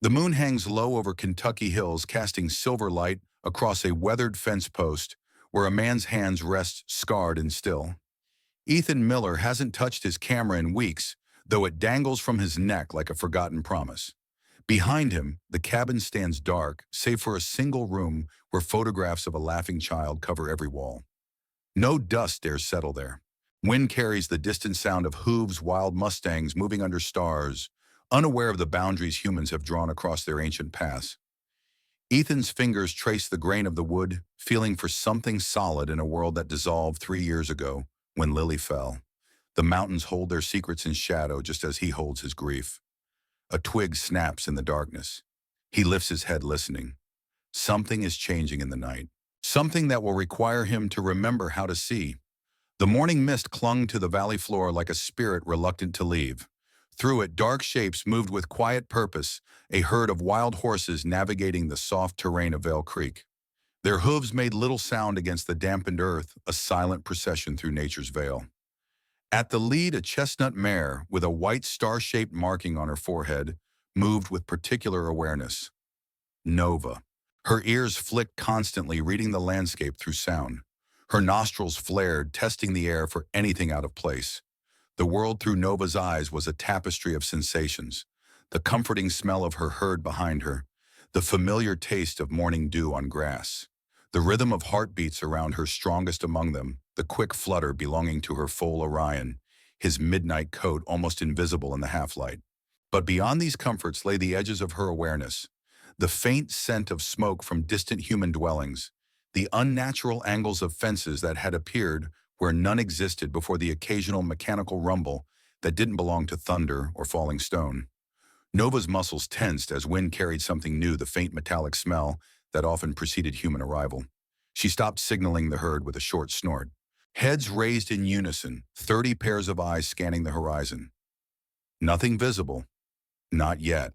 The moon hangs low over Kentucky hills, casting silver light across a weathered fence post where a man's hands rest scarred and still. Ethan Miller hasn't touched his camera in weeks, though it dangles from his neck like a forgotten promise. Behind him, the cabin stands dark, save for a single room where photographs of a laughing child cover every wall. No dust dares settle there. Wind carries the distant sound of hooves, wild Mustangs moving under stars, unaware of the boundaries humans have drawn across their ancient past. Ethan's fingers trace the grain of the wood, feeling for something solid in a world that dissolved 3 years ago when Lily fell. The mountains hold their secrets in shadow just as he holds his grief. A twig snaps in the darkness. He lifts his head listening. Something is changing in the night. Something that will require him to remember how to see. The morning mist clung to the valley floor like a spirit reluctant to leave. Through it, dark shapes moved with quiet purpose, a herd of wild horses navigating the soft terrain of Vale Creek. Their hooves made little sound against the dampened earth, a silent procession through nature's veil. At the lead, a chestnut mare, with a white star-shaped marking on her forehead, moved with particular awareness. Nova. Her ears flicked constantly, reading the landscape through sound. Her nostrils flared, testing the air for anything out of place. The world through Nova's eyes was a tapestry of sensations. The comforting smell of her herd behind her, the familiar taste of morning dew on grass, the rhythm of heartbeats around her, strongest among them, the quick flutter belonging to her foal Orion, his midnight coat almost invisible in the half-light. But beyond these comforts lay the edges of her awareness, the faint scent of smoke from distant human dwellings, the unnatural angles of fences that had appeared where none existed before, the occasional mechanical rumble that didn't belong to thunder or falling stone. Nova's muscles tensed as wind carried something new, the faint metallic smell that often preceded human arrival. She stopped, signaling the herd with a short snort. Heads raised in unison, 30 pairs of eyes scanning the horizon. Nothing visible. Not yet.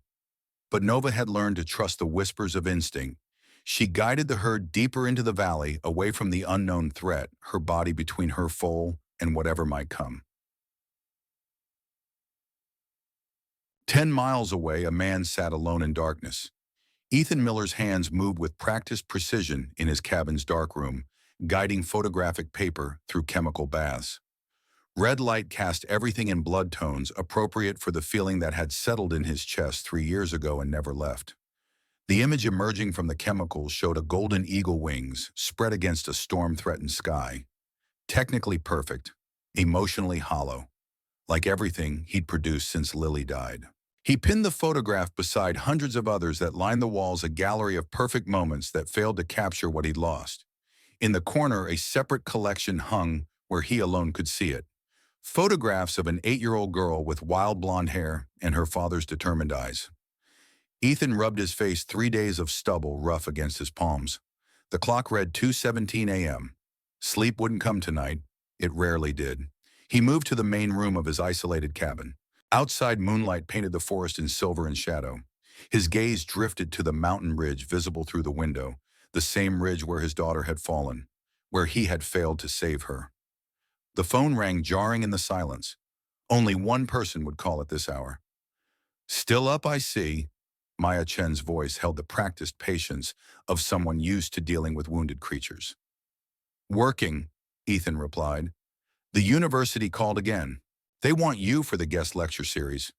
But Nova had learned to trust the whispers of instinct. She guided the herd deeper into the valley, away from the unknown threat, her body between her foal and whatever might come. 10 miles away, a man sat alone in darkness. Ethan Miller's hands moved with practiced precision in his cabin's darkroom, guiding photographic paper through chemical baths. Red light cast everything in blood tones appropriate for the feeling that had settled in his chest 3 years ago and never left. The image emerging from the chemicals showed a golden eagle wings spread against a storm-threatened sky. Technically perfect, emotionally hollow, like everything he'd produced since Lily died. He pinned the photograph beside hundreds of others that lined the walls, a gallery of perfect moments that failed to capture what he'd lost. In the corner, a separate collection hung where he alone could see it. Photographs of an 8-year-old girl with wild blonde hair and her father's determined eyes. Ethan rubbed his face, 3 days of stubble rough against his palms. The clock read 2:17 a.m. Sleep wouldn't come tonight. It rarely did. He moved to the main room of his isolated cabin. Outside, moonlight painted the forest in silver and shadow. His gaze drifted to the mountain ridge visible through the window, the same ridge where his daughter had fallen, where he had failed to save her. The phone rang, jarring in the silence. Only one person would call at this hour. "Still up, I see." Maya Chen's voice held the practiced patience of someone used to dealing with wounded creatures. "Working," Ethan replied. "The university called again. They want you for the guest lecture series."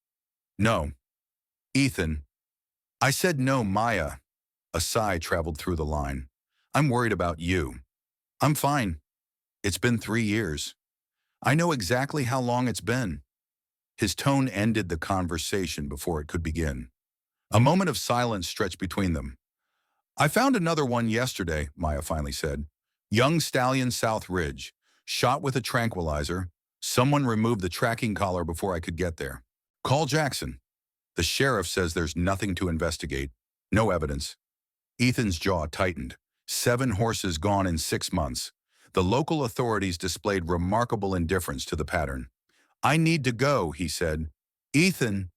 "No." "Ethan." "I said no, Maya." A sigh traveled through the line. "I'm worried about you." "I'm fine. It's been 3 years. I know exactly how long it's been." His tone ended the conversation before it could begin. A moment of silence stretched between them. "I found another one yesterday," Maya finally said. "Young stallion, South Ridge. Shot with a tranquilizer. Someone removed the tracking collar before I could get there. Call Jackson. The sheriff says there's nothing to investigate. No evidence." Ethan's jaw tightened. 7 horses gone in 6 months. The local authorities displayed remarkable indifference to the pattern. "I need to go," he said. "Ethan."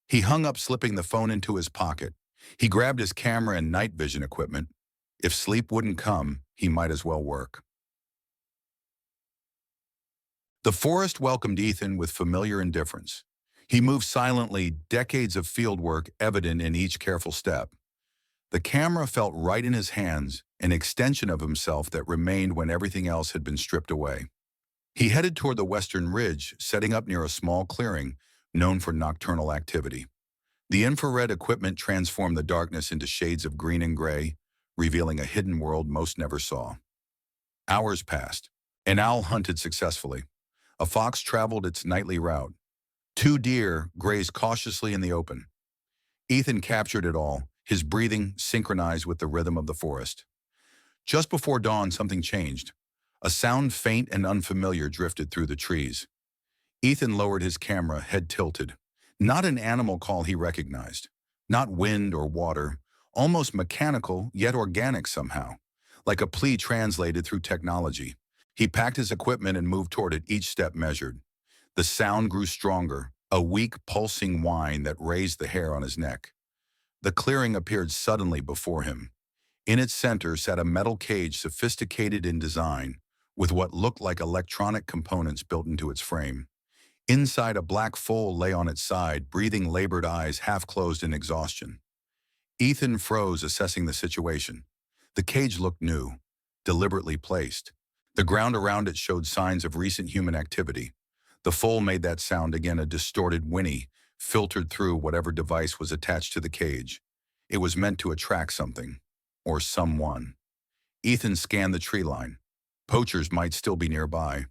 He hung up, slipping the phone into his pocket. He grabbed his camera and night vision equipment. If sleep wouldn't come, he might as well work. The forest welcomed Ethan with familiar indifference. He moved silently, decades of fieldwork evident in each careful step. The camera felt right in his hands, an extension of himself that remained when everything else had been stripped away. He headed toward the western ridge, setting up near a small clearing known for nocturnal activity. The infrared equipment transformed the darkness into shades of green and gray, revealing a hidden world most never saw. Hours passed. An owl hunted successfully. A fox traveled its nightly route. Two deer grazed cautiously in the open. Ethan captured it all, his breathing synchronized with the rhythm of the forest. Just before dawn, something changed. A sound faint and unfamiliar drifted through the trees. Ethan lowered his camera, head tilted. Not an animal call he recognized. Not wind or water. Almost mechanical, yet organic somehow. Like a plea translated through technology. He packed his equipment and moved toward it, each step measured. The sound grew stronger, a weak, pulsing whine that raised the hair on his neck. The clearing appeared suddenly before him. In its center sat a metal cage sophisticated in design, with what looked like electronic components built into its frame. Inside, a black foal lay on its side, breathing, labored eyes half closed in exhaustion. Ethan froze, assessing the situation. The cage looked new, deliberately placed. The ground around it showed signs of recent human activity. The foal made that sound again, a distorted whinny, filtered through whatever device was attached to the cage. It was meant to attract something, or someone. Ethan scanned the tree line. Poachers might still be nearby,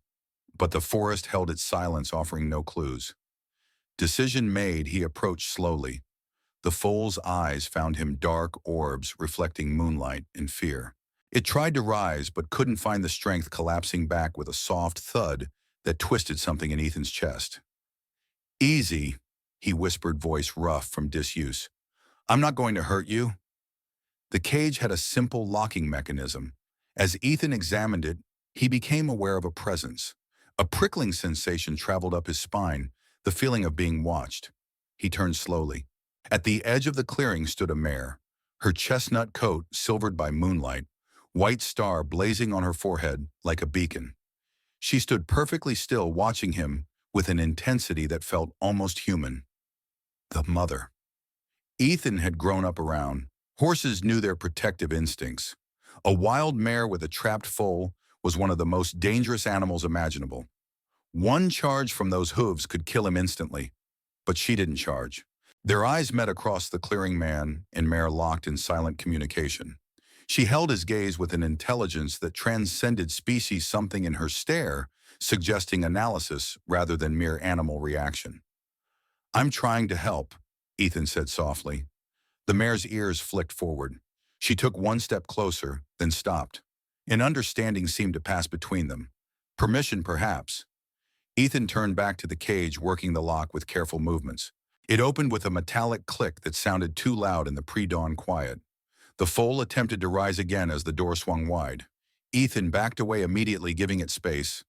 but the forest held its silence, offering no clues. Decision made, he approached slowly. The foal's eyes found him dark orbs reflecting moonlight and fear. It tried to rise, but couldn't find the strength, collapsing back with a soft thud that twisted something in Ethan's chest. "Easy," he whispered, voice rough from disuse. "I'm not going to hurt you." The cage had a simple locking mechanism. As Ethan examined it, he became aware of a presence. A prickling sensation traveled up his spine, the feeling of being watched. He turned slowly. At the edge of the clearing stood a mare, her chestnut coat silvered by moonlight, white star blazing on her forehead like a beacon. She stood perfectly still, watching him with an intensity that felt almost human. The mother. Ethan had grown up around. Horses knew their protective instincts. A wild mare with a trapped foal was one of the most dangerous animals imaginable. One charge from those hooves could kill him instantly, but she didn't charge. Their eyes met across the clearing, man and mare locked in silent communication. She held his gaze with an intelligence that transcended species, something in her stare suggesting analysis rather than mere animal reaction. "I'm trying to help," Ethan said softly. The mare's ears flicked forward. She took one step closer, then stopped. An understanding seemed to pass between them. Permission, perhaps. Ethan turned back to the cage, working the lock with careful movements. It opened with a metallic click that sounded too loud in the pre-dawn quiet. The foal attempted to rise again as the door swung wide. Ethan backed away immediately, giving it space.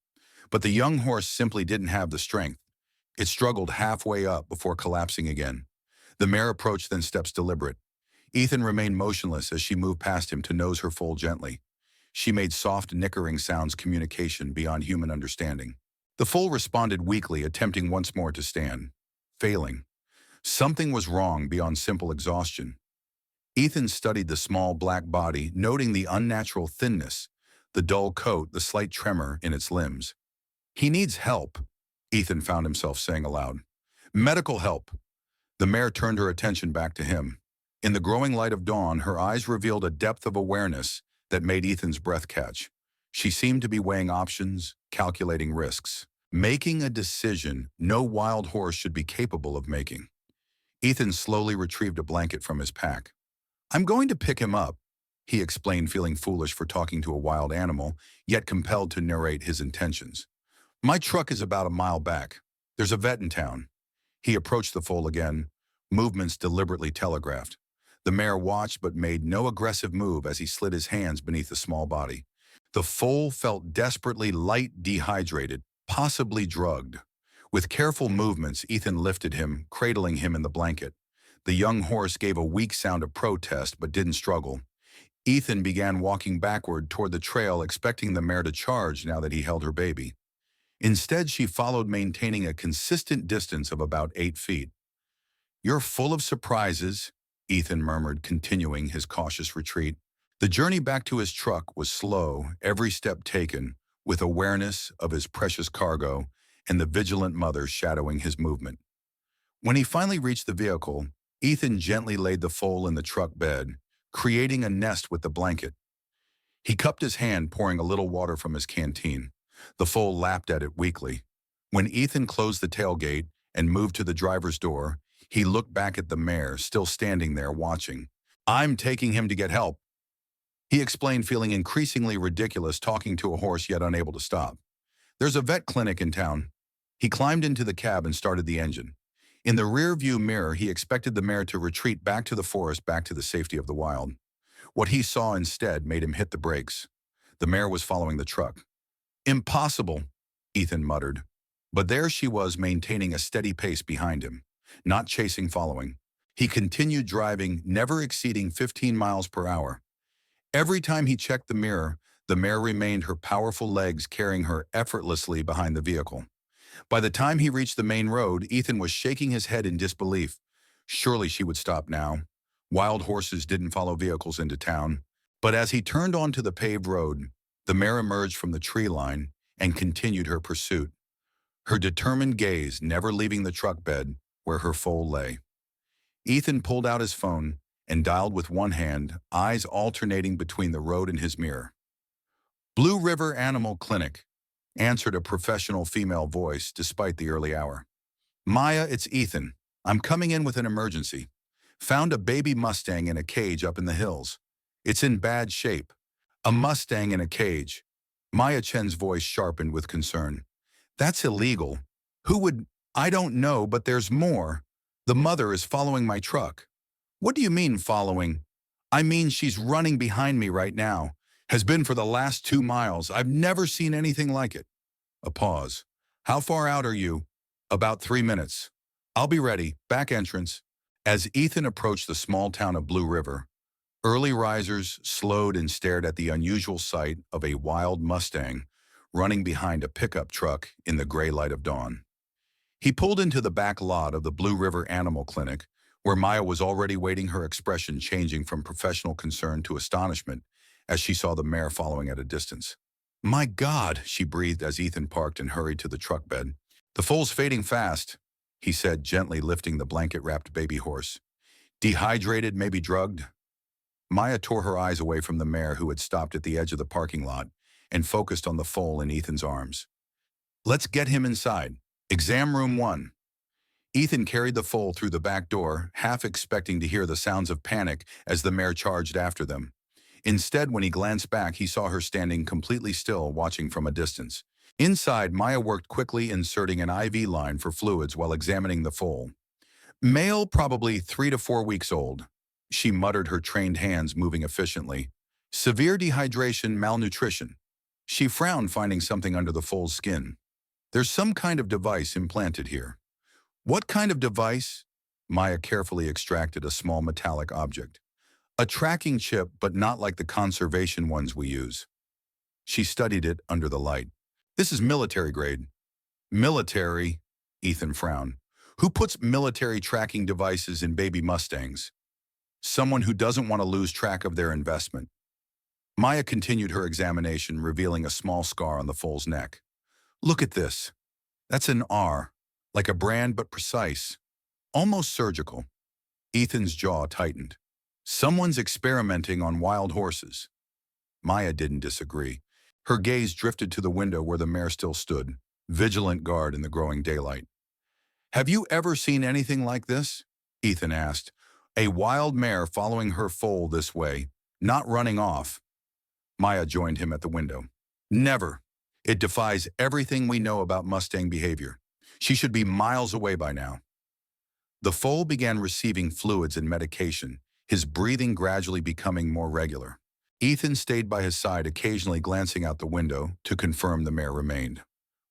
But the young horse simply didn't have the strength. It struggled halfway up before collapsing again. The mare approached, then steps deliberate. Ethan remained motionless as she moved past him to nose her foal gently. She made soft, nickering sounds, communication beyond human understanding. The foal responded weakly, attempting once more to stand. Failing. Something was wrong beyond simple exhaustion. Ethan studied the small black body, noting the unnatural thinness, the dull coat, the slight tremor in its limbs. "He needs help," Ethan found himself saying aloud. "Medical help." The mare turned her attention back to him. In the growing light of dawn, her eyes revealed a depth of awareness that made Ethan's breath catch. She seemed to be weighing options, calculating risks, making a decision no wild horse should be capable of making. Ethan slowly retrieved a blanket from his pack. "I'm going to pick him up," he explained, feeling foolish for talking to a wild animal, yet compelled to narrate his intentions. "My truck is about a mile back. There's a vet in town." He approached the foal again, movements deliberately telegraphed. The mare watched but made no aggressive move as he slid his hands beneath the small body. The foal felt desperately light, dehydrated, possibly drugged. With careful movements, Ethan lifted him, cradling him in the blanket. The young horse gave a weak sound of protest but didn't struggle. Ethan began walking backward toward the trail, expecting the mare to charge now that he held her baby. Instead, she followed, maintaining a consistent distance of about 8 feet. "You're full of surprises," Ethan murmured, continuing his cautious retreat. The journey back to his truck was slow, every step taken, with awareness of his precious cargo and the vigilant mother shadowing his movement. When he finally reached the vehicle, Ethan gently laid the foal in the truck bed, creating a nest with the blanket. He cupped his hand, pouring a little water from his canteen. The foal lapped at it weakly. When Ethan closed the tailgate and moved to the driver's door, he looked back at the mare, still standing there watching. "I'm taking him to get help," he explained, feeling increasingly ridiculous talking to a horse yet unable to stop. "There's a vet clinic in town." He climbed into the cab and started the engine. In the rear-view mirror, he expected the mare to retreat back to the forest, back to the safety of the wild. What he saw instead made him hit the brakes. The mare was following the truck. "Impossible," Ethan muttered. But there she was, maintaining a steady pace behind him, not chasing, following. He continued driving, never exceeding 15 miles per hour. Every time he checked the mirror, the mare remained, her powerful legs carrying her effortlessly behind the vehicle. By the time he reached the main road, Ethan was shaking his head in disbelief. Surely she would stop now. Wild horses didn't follow vehicles into town. But as he turned onto the paved road, the mare emerged from the tree line and continued her pursuit, her determined gaze never leaving the truck bed where her foal lay. Ethan pulled out his phone and dialed with one hand, eyes alternating between the road and his mirror. "Blue River Animal Clinic," answered a professional female voice despite the early hour. "Maya, it's Ethan. I'm coming in with an emergency. Found a baby Mustang in a cage up in the hills. It's in bad shape." "A Mustang in a cage?" Maya Chen's voice sharpened with concern. "That's illegal. Who would—" "I don't know, but there's more. The mother is following my truck." "What do you mean, following?" "I mean, she's running behind me right now. Has been for the last 2 miles. I've never seen anything like it." A pause. "How far out are you?" "About 3 minutes. I'll be ready. Back entrance." As Ethan approached the small town of Blue River, early risers slowed and stared at the unusual sight of a wild Mustang running behind a pickup truck in the gray light of dawn. He pulled into the back lot of the Blue River Animal Clinic, where Maya was already waiting, her expression changing from professional concern to astonishment as she saw the mare following at a distance. "My God," she breathed as Ethan parked and hurried to the truck bed. "The foal's fading fast," he said, gently lifting the blanket-wrapped baby horse. "Dehydrated, maybe drugged?" Maya tore her eyes away from the mare, who had stopped at the edge of the parking lot, and focused on the foal in Ethan's arms. "Let's get him inside. Exam room 1. Ethan carried the foal through the back door, half expecting to hear the sounds of panic as the mare charged after them. Instead, when he glanced back, he saw her standing completely still, watching from a distance. Inside, Maya worked quickly, inserting an IV line for fluids while examining the foal. "Male, probably 3 to 4 weeks old," she muttered, her trained hands moving efficiently. "Severe dehydration, malnutrition." She frowned, finding something under the foal's skin. "There's some kind of device implanted here." "What kind of device?" Maya carefully extracted a small metallic object. "A tracking chip, but not like the conservation ones we use." She studied it under the light. "This is military grade." "Military?" Ethan frowned. "Who puts military tracking devices in baby Mustangs?" "Someone who doesn't want to lose track of their investment." Maya continued her examination, revealing a small scar on the foal's neck. "Look at this. That's an R, like a brand but precise. Almost surgical." Ethan's jaw tightened. "Someone's experimenting on wild horses." Maya didn't disagree. Her gaze drifted to the window where the mare still stood, vigilant guard in the growing daylight. "Have you ever seen anything like this?" Ethan asked. "A wild mare following her foal this way, not running off?" Maya joined him at the window. "Never. It defies everything we know about Mustang behavior. She should be miles away by now." The foal began receiving fluids and medication, his breathing gradually becoming more regular. Ethan stayed by his side, occasionally glancing out the window to confirm the mare remained.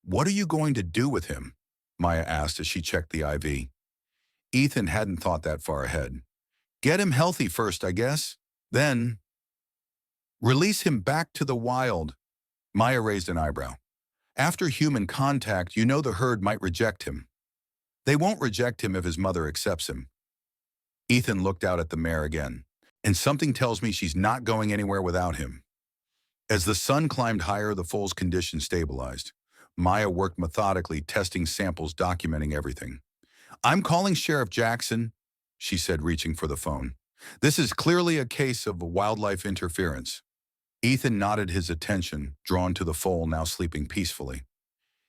"What are you going to do with him?" Maya asked as she checked the IV. Ethan hadn't thought that far ahead. "Get him healthy first, I guess. Then release him back to the wild." Maya raised an eyebrow. After human contact, you know the herd might reject him. They won't reject him if his mother accepts him. Ethan looked out at the mare again, and something tells me she's not going anywhere without him. As the sun climbed higher, the foal's condition stabilized. Maya worked methodically, testing samples, documenting everything. "I'm calling Sheriff Jackson," she said, reaching for the phone. "This is clearly a case of wildlife interference." Ethan nodded his attention, drawn to the foal now sleeping peacefully.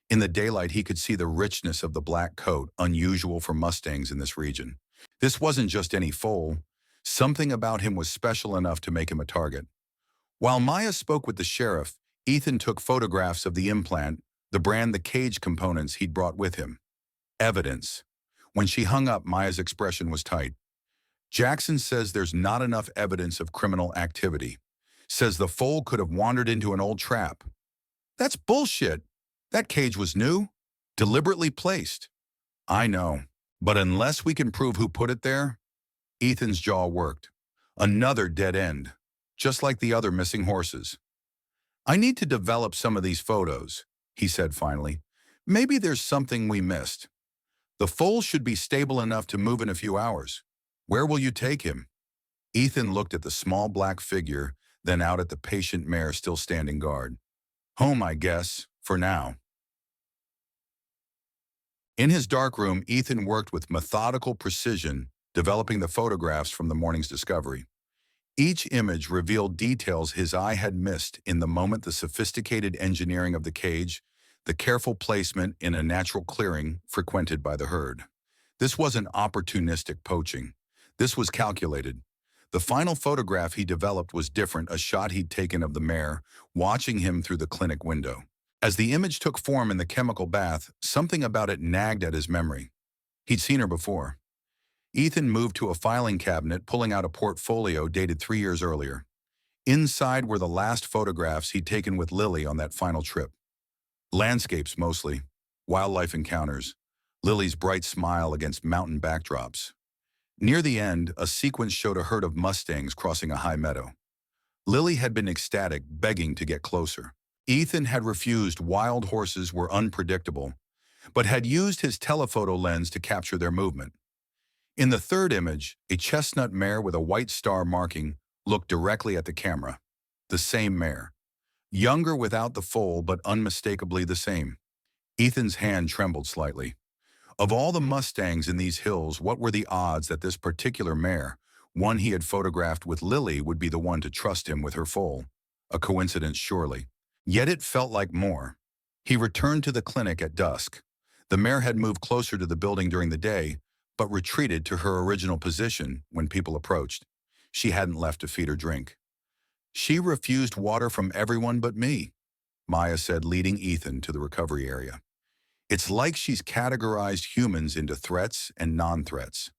In the daylight, he could see the richness of the black coat, unusual for Mustangs in this region. This wasn't just any foal. Something about him was special enough to make him a target. While Maya spoke with the sheriff, Ethan took photographs of the implant, the brand, the cage components he'd brought with him. Evidence. When she hung up, Maya's expression was tight. "Jackson says there's not enough evidence of criminal activity. Says the foal could have wandered into an old trap." "That's bullshit. That cage was new, deliberately placed." "I know, but unless we can prove who put it there..." Ethan's jaw worked. Another dead end, just like the other missing horses. "I need to develop some of these photos," he said finally. "Maybe there's something we missed. The foal should be stable enough to move in a few hours. Where will you take him?" Ethan looked at the small black figure, then out at the patient mare still standing guard. "Home, I guess, for now." In his dark room, Ethan worked with methodical precision, developing the photographs from the morning's discovery. Each image revealed details his eye had missed in the moment: the sophisticated engineering of the cage, the careful placement in a natural clearing frequented by the herd. This wasn't opportunistic poaching. This was calculated. The final photograph he developed was different, a shot he'd taken of the mare, watching him through the clinic window. As the image took form in the chemical bath, something about it nagged at his memory. He'd seen her before. Ethan moved to a filing cabinet, pulling out a portfolio dated 3 years earlier. Inside were the last photographs he'd taken with Lily on that final trip. Landscapes mostly, wildlife encounters, Lily's bright smile against mountain backdrops. Near the end, a sequence showed a herd of Mustangs crossing a high meadow. Lily had been ecstatic, begging to get closer. Ethan had refused. Wild horses were unpredictable, but had used his telephoto lens to capture their movement. In the third image, a chestnut mare with a white star marking looked directly at the camera. The same mare. Younger without the foal, but unmistakably the same. Ethan's hand trembled slightly. Of all the Mustangs in these hills, what were the odds that this particular mare, one he had photographed with Lily, would be the one to trust him with her foal? A coincidence, surely. Yet it felt like more. He returned to the clinic at dusk. The mare had moved closer to the building during the day, but retreated to her original position when people approached. She hadn't left to feed or drink. "She refused water from everyone but me," Maya said, leading Ethan to the recovery area. "It's like she's categorized humans into threats and non-threats."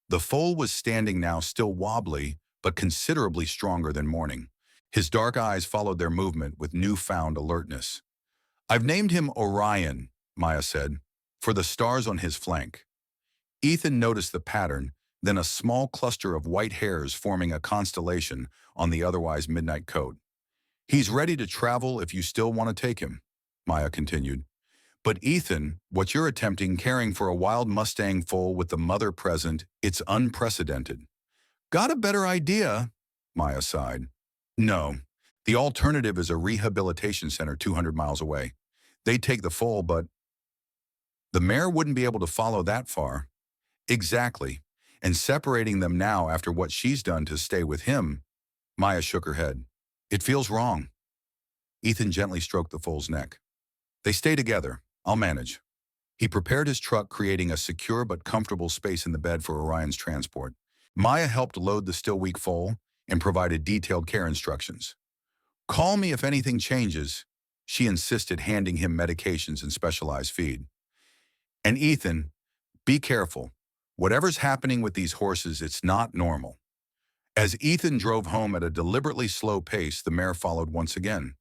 The foal was standing now, still wobbly, but considerably stronger than morning. His dark eyes followed their movement with newfound alertness. "I've named him Orion," Maya said, "for the stars on his flank." Ethan noticed the pattern, then a small cluster of white hairs forming a constellation on the otherwise midnight coat. "He's ready to travel if you still want to take him," Maya continued. "But Ethan, what you're attempting, caring for a wild Mustang foal with the mother present, it's unprecedented." "Got a better idea?" Maya sighed. "No. The alternative is a rehabilitation center 200 miles away. They'd take the foal, but the mare wouldn't be able to follow that far." "Exactly. And separating them now after what she's done to stay with him..." Maya shook her head. "It feels wrong." Ethan gently stroked the foal's neck. "They stay together. I'll manage." He prepared his truck, creating a secure but comfortable space in the bed for Orion's transport. Maya helped load the still weak foal and provided detailed care instructions. "Call me if anything changes," she insisted, handing him medications and specialized feed. "And Ethan, be careful. Whatever's happening with these horses, it's not normal." As Ethan drove home at a deliberately slow pace, the mare followed once again.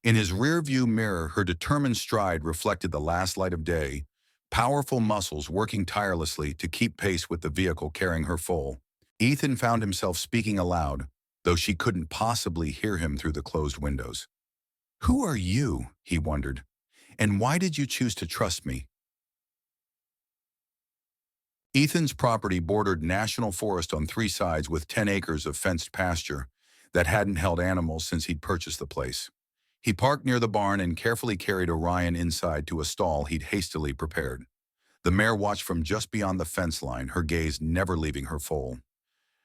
In his rear-view mirror, her determined stride reflected the last light of day, powerful muscles working tirelessly to keep pace with the vehicle carrying her foal. Ethan found himself speaking aloud, though she couldn't possibly hear him through the closed windows. "Who are you?" he wondered. And why did you choose to trust me? Ethan's property bordered national forest on three sides with 10 acres of fenced pasture that hadn't held animals since he'd purchased the place. He parked near the barn and carefully carried Orion inside to a stall he'd hastily prepared. The mare watched from just beyond the fence line, her gaze never leaving her foal.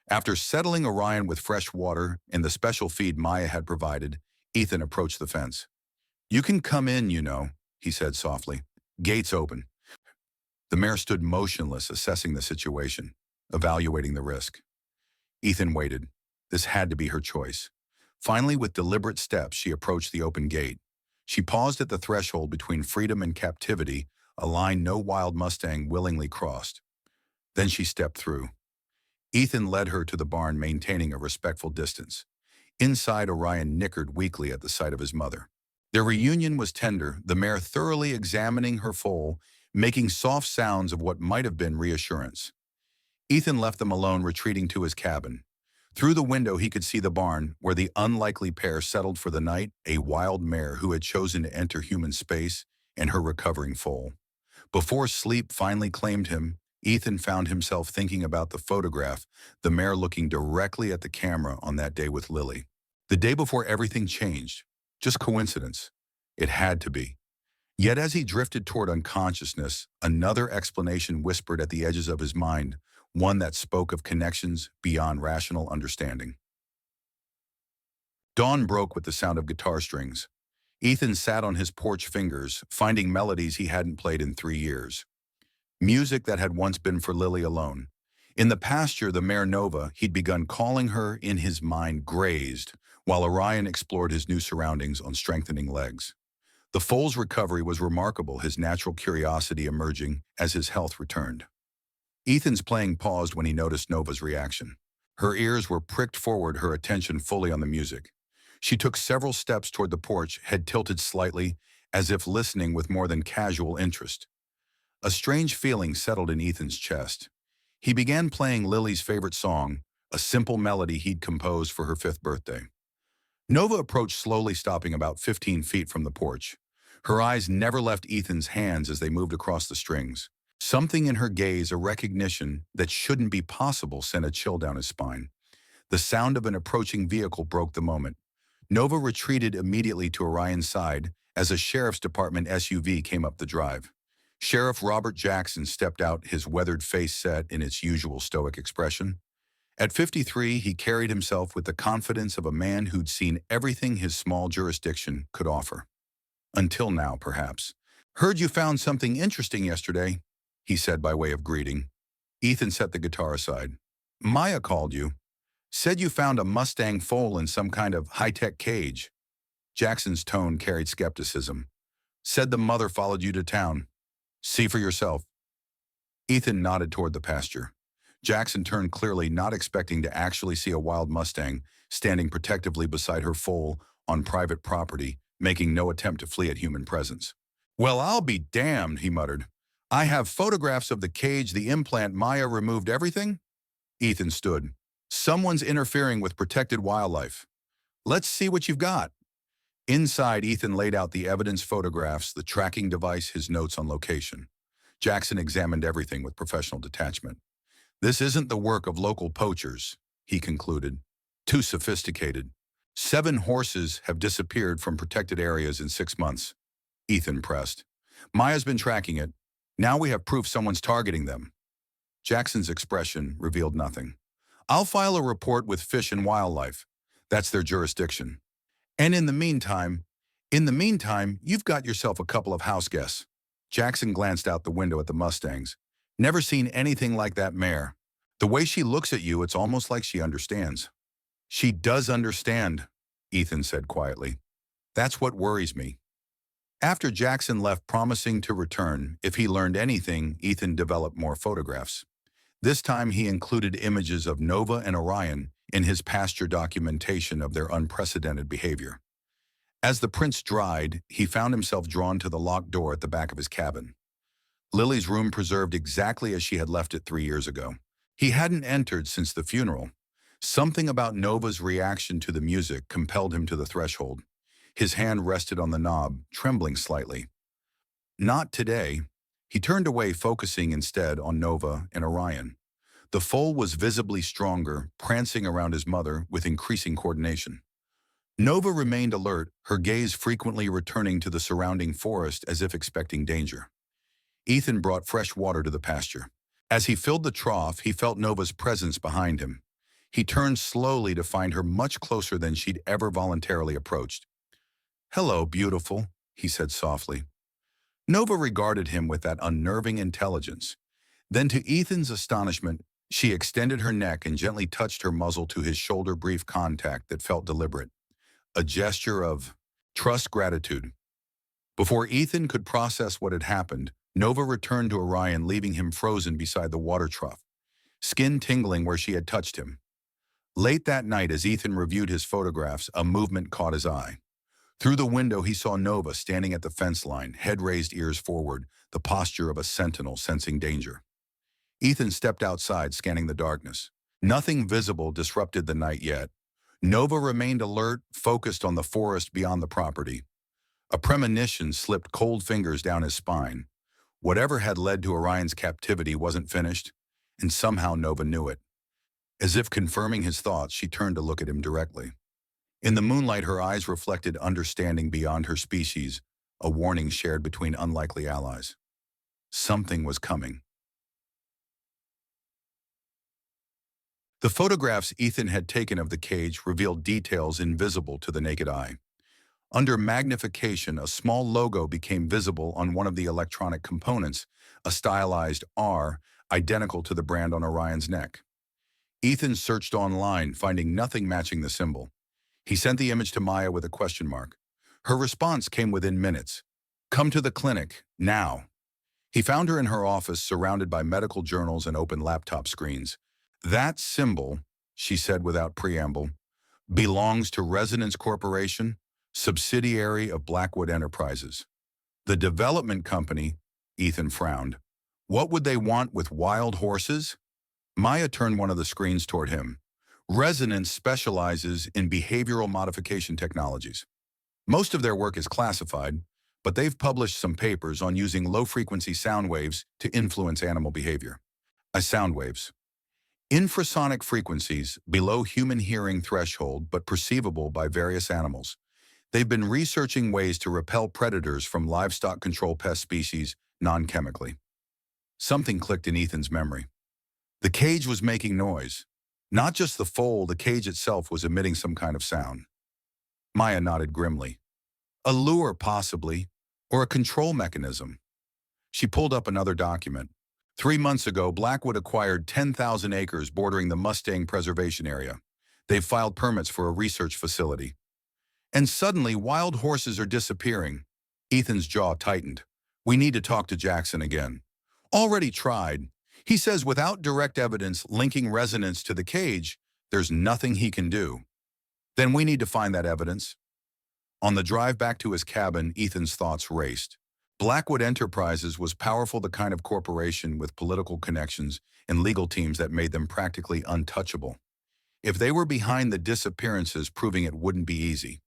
After settling Orion with fresh water and the special feed Maya had provided, Ethan approached the fence. "You can come in, you know," he said softly. "Gates open." The mare stood motionless, assessing the situation, evaluating the risk. Ethan waited. This had to be her choice. Finally, with deliberate steps, she approached the open gate. She paused at the threshold between freedom and captivity, a line no wild Mustang willingly crossed. Then she stepped through. Ethan led her to the barn, maintaining a respectful distance. Inside, Orion nickered weakly at the sight of his mother. Their reunion was tender, the mare thoroughly examining her foal, making soft sounds of what might have been reassurance. Ethan left them alone, retreating to his cabin. Through the window, he could see the barn, where the unlikely pair settled for the night, a wild mare who had chosen to enter human space, and her recovering foal. Before sleep finally claimed him, Ethan found himself thinking about the photograph, the mare looking directly at the camera on that day with Lily. The day before everything changed. Just coincidence. It had to be. Yet as he drifted toward unconsciousness, another explanation whispered at the edges of his mind, one that spoke of connections beyond rational understanding. Dawn broke with the sound of guitar strings. Ethan sat on his porch, fingers finding melodies he hadn't played in 3 years. Music that had once been for Lily alone. In the pasture, the mare Nova, he'd begun calling her in his mind, grazed, while Orion explored his new surroundings on strengthening legs. The foal's recovery was remarkable, his natural curiosity emerging as his health returned. Ethan's playing paused when he noticed Nova's reaction. Her ears were pricked forward, her attention fully on the music. She took several steps toward the porch, head tilted slightly, as if listening with more than casual interest. A strange feeling settled in Ethan's chest. He began playing Lily's favorite song, a simple melody he'd composed for her 5th birthday. Nova approached slowly, stopping about 15 feet from the porch. Her eyes never left Ethan's hands as they moved across the strings. Something in her gaze, a recognition that shouldn't be possible, sent a chill down his spine. The sound of an approaching vehicle broke the moment. Nova retreated immediately to Orion's side as a sheriff's department SUV came up the drive. Sheriff Robert Jackson stepped out, his weathered face set in its usual stoic expression. At 53, he carried himself with the confidence of a man who'd seen everything his small jurisdiction could offer. Until now, perhaps. "Heard you found something interesting yesterday," he said by way of greeting. Ethan set the guitar aside. "Maya called you. Said you found a Mustang foal in some kind of high-tech cage." Jackson's tone carried skepticism. "Said the mother followed you to town. See for yourself." Ethan nodded toward the pasture. Jackson turned, clearly not expecting to actually see a wild Mustang standing protectively beside her foal on private property, making no attempt to flee at human presence. "Well, I'll be damned," he muttered. "I have photographs of the cage, the implant. Maya removed everything?" Ethan stood. "Someone's interfering with protected wildlife. Let's see what you've got." Inside, Ethan laid out the evidence, photographs, the tracking device, his notes on location. Jackson examined everything with professional detachment. "This isn't the work of local poachers," he concluded. "Too sophisticated. 7 horses have disappeared from protected areas in 6 months." Ethan pressed. "Maya's been tracking it. Now we have proof someone's targeting them." Jackson's expression revealed nothing. "I'll file a report with Fish and Wildlife. That's their jurisdiction. And in the meantime, you've got yourself a couple of house guests." Jackson glanced out the window at the Mustangs. "Never seen anything like that mare. The way she looks at you, it's almost like she understands." "She does understand," Ethan said quietly. "That's what worries me." After Jackson left, promising to return if he learned anything, Ethan developed more photographs. This time he included images of Nova and Orion in his pasture documentation of their unprecedented behavior. As the prints dried, he found himself drawn to the locked door at the back of his cabin. Lily's room preserved exactly as she had left it 3 years ago. He hadn't entered since the funeral. Something about Nova's reaction to the music compelled him to the threshold. His hand rested on the knob, trembling slightly. Not today. He turned away, focusing instead on Nova and Orion. The foal was visibly stronger, prancing around his mother with increasing coordination. Nova remained alert, her gaze frequently returning to the surrounding forest as if expecting danger. Ethan brought fresh water to the pasture. As he filled the trough, he felt Nova's presence behind him. He turned slowly to find her much closer than she'd ever voluntarily approached. "Hello, beautiful," he said softly. Nova regarded him with that unnerving intelligence. Then, to Ethan's astonishment, she extended her neck and gently touched her muzzle to his shoulder, brief contact that felt deliberate. A gesture of trust, gratitude. Before Ethan could process what had happened, Nova returned to Orion, leaving him frozen beside the water trough, skin tingling where she had touched him. Late that night, as Ethan reviewed his photographs, a movement caught his eye. Through the window, he saw Nova standing at the fence line, head raised, ears forward, the posture of a sentinel sensing danger. Ethan stepped outside, scanning the darkness. Nothing visible disrupted the night yet. Nova remained alert, focused on the forest beyond the property. A premonition slipped cold fingers down his spine. Whatever had led to Orion's captivity wasn't finished, and somehow Nova knew it. As if confirming his thoughts, she turned to look at him directly. In the moonlight, her eyes reflected understanding beyond her species, a warning shared between unlikely allies. Something was coming. The photographs Ethan had taken of the cage revealed details invisible to the naked eye. Under magnification, a small logo became visible on one of the electronic components, a stylized R, identical to the brand on Orion's neck. Ethan searched online, finding nothing matching the symbol. He sent the image to Maya with a question mark. Her response came within minutes. "Come to the clinic, now." He found her in her office, surrounded by medical journals and open laptop screens. "That symbol," she said without preamble, "belongs to Resonance Corporation, subsidiary of Blackwood Enterprises. The development company," Ethan frowned. "What would they want with wild horses?" Maya turned one of the screens toward him. "Resonance specializes in behavioral modification technologies. Most of their work is classified, but they've published some papers on using low-frequency sound waves to influence animal behavior." Sound waves. Infrasonic frequencies, below human hearing threshold but perceivable by various animals. They've been researching ways to repel predators from livestock control pest species non-chemically. Something clicked in Ethan's memory. The cage was making noise. Not just the foal, the cage itself was emitting some kind of sound. Maya nodded grimly. "A lure, possibly, or a control mechanism." She pulled up another document. 3 months ago, Blackwood acquired 10,000 acres bordering the Mustang Preservation Area. They've filed permits for a research facility. And suddenly, wild horses are disappearing. Ethan's jaw tightened. "We need to talk to Jackson again." "Already tried. He says without direct evidence linking resonance to the cage, there's nothing he can do." "Then we need to find that evidence." On the drive back to his cabin, Ethan's thoughts raced. Blackwood Enterprises was powerful, the kind of corporation with political connections and legal teams that made them practically untouchable. If they were behind the disappearances, proving it wouldn't be easy.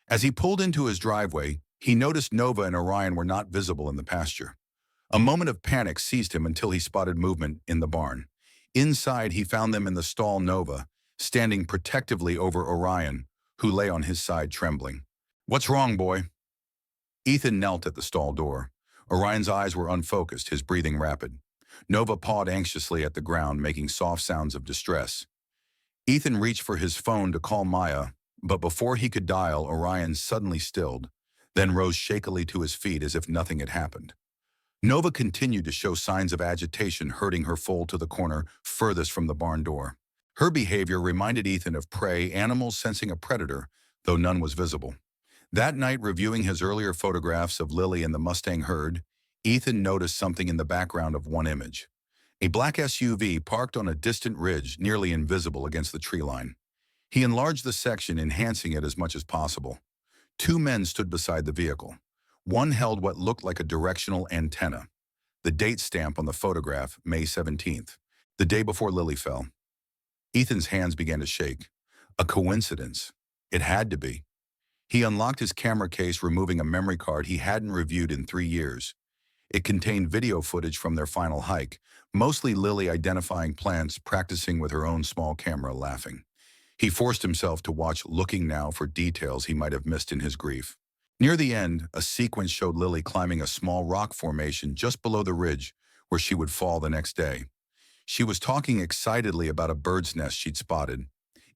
As he pulled into his driveway, he noticed Nova and Orion were not visible in the pasture. A moment of panic seized him until he spotted movement in the barn. Inside, he found them in the stall, Nova, standing protectively over Orion, who lay on his side trembling. "What's wrong, boy?" Ethan knelt at the stall door. Orion's eyes were unfocused, his breathing rapid. Nova pawed anxiously at the ground, making soft sounds of distress. Ethan reached for his phone to call Maya, but before he could dial, Orion suddenly stilled, then rose shakily to his feet as if nothing had happened. Nova continued to show signs of agitation, herding her foal to the corner furthest from the barn door. Her behavior reminded Ethan of prey animals sensing a predator, though none was visible. That night, reviewing his earlier photographs of Lily and the Mustang herd, Ethan noticed something in the background of one image. A black SUV parked on a distant ridge, nearly invisible against the tree line. He enlarged the section, enhancing it as much as possible. 2 men stood beside the vehicle. One held what looked like a directional antenna. The date stamp on the photograph, May 17th, the day before Lily fell. Ethan's hands began to shake. A coincidence. It had to be. He unlocked his camera case, removing a memory card he hadn't reviewed in 3 years. It contained video footage from their final hike, mostly Lily identifying plants, practicing with her own small camera, laughing. He forced himself to watch, looking now for details he might have missed in his grief. Near the end, a sequence showed Lily climbing a small rock formation just below the ridge where she would fall the next day. She was talking excitedly about a bird's nest she'd spotted.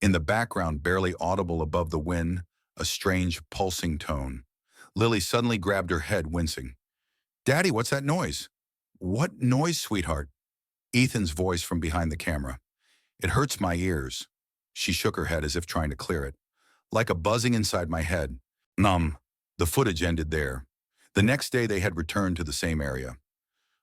In the background, barely audible above the wind, a strange, pulsing tone. Lily suddenly grabbed her head, wincing. "Daddy, what's that noise?" "What noise, sweetheart?" Ethan's voice from behind the camera. "It hurts my ears." She shook her head as if trying to clear it. "Like a buzzing inside my head." Numb. The footage ended there. The next day they had returned to the same area.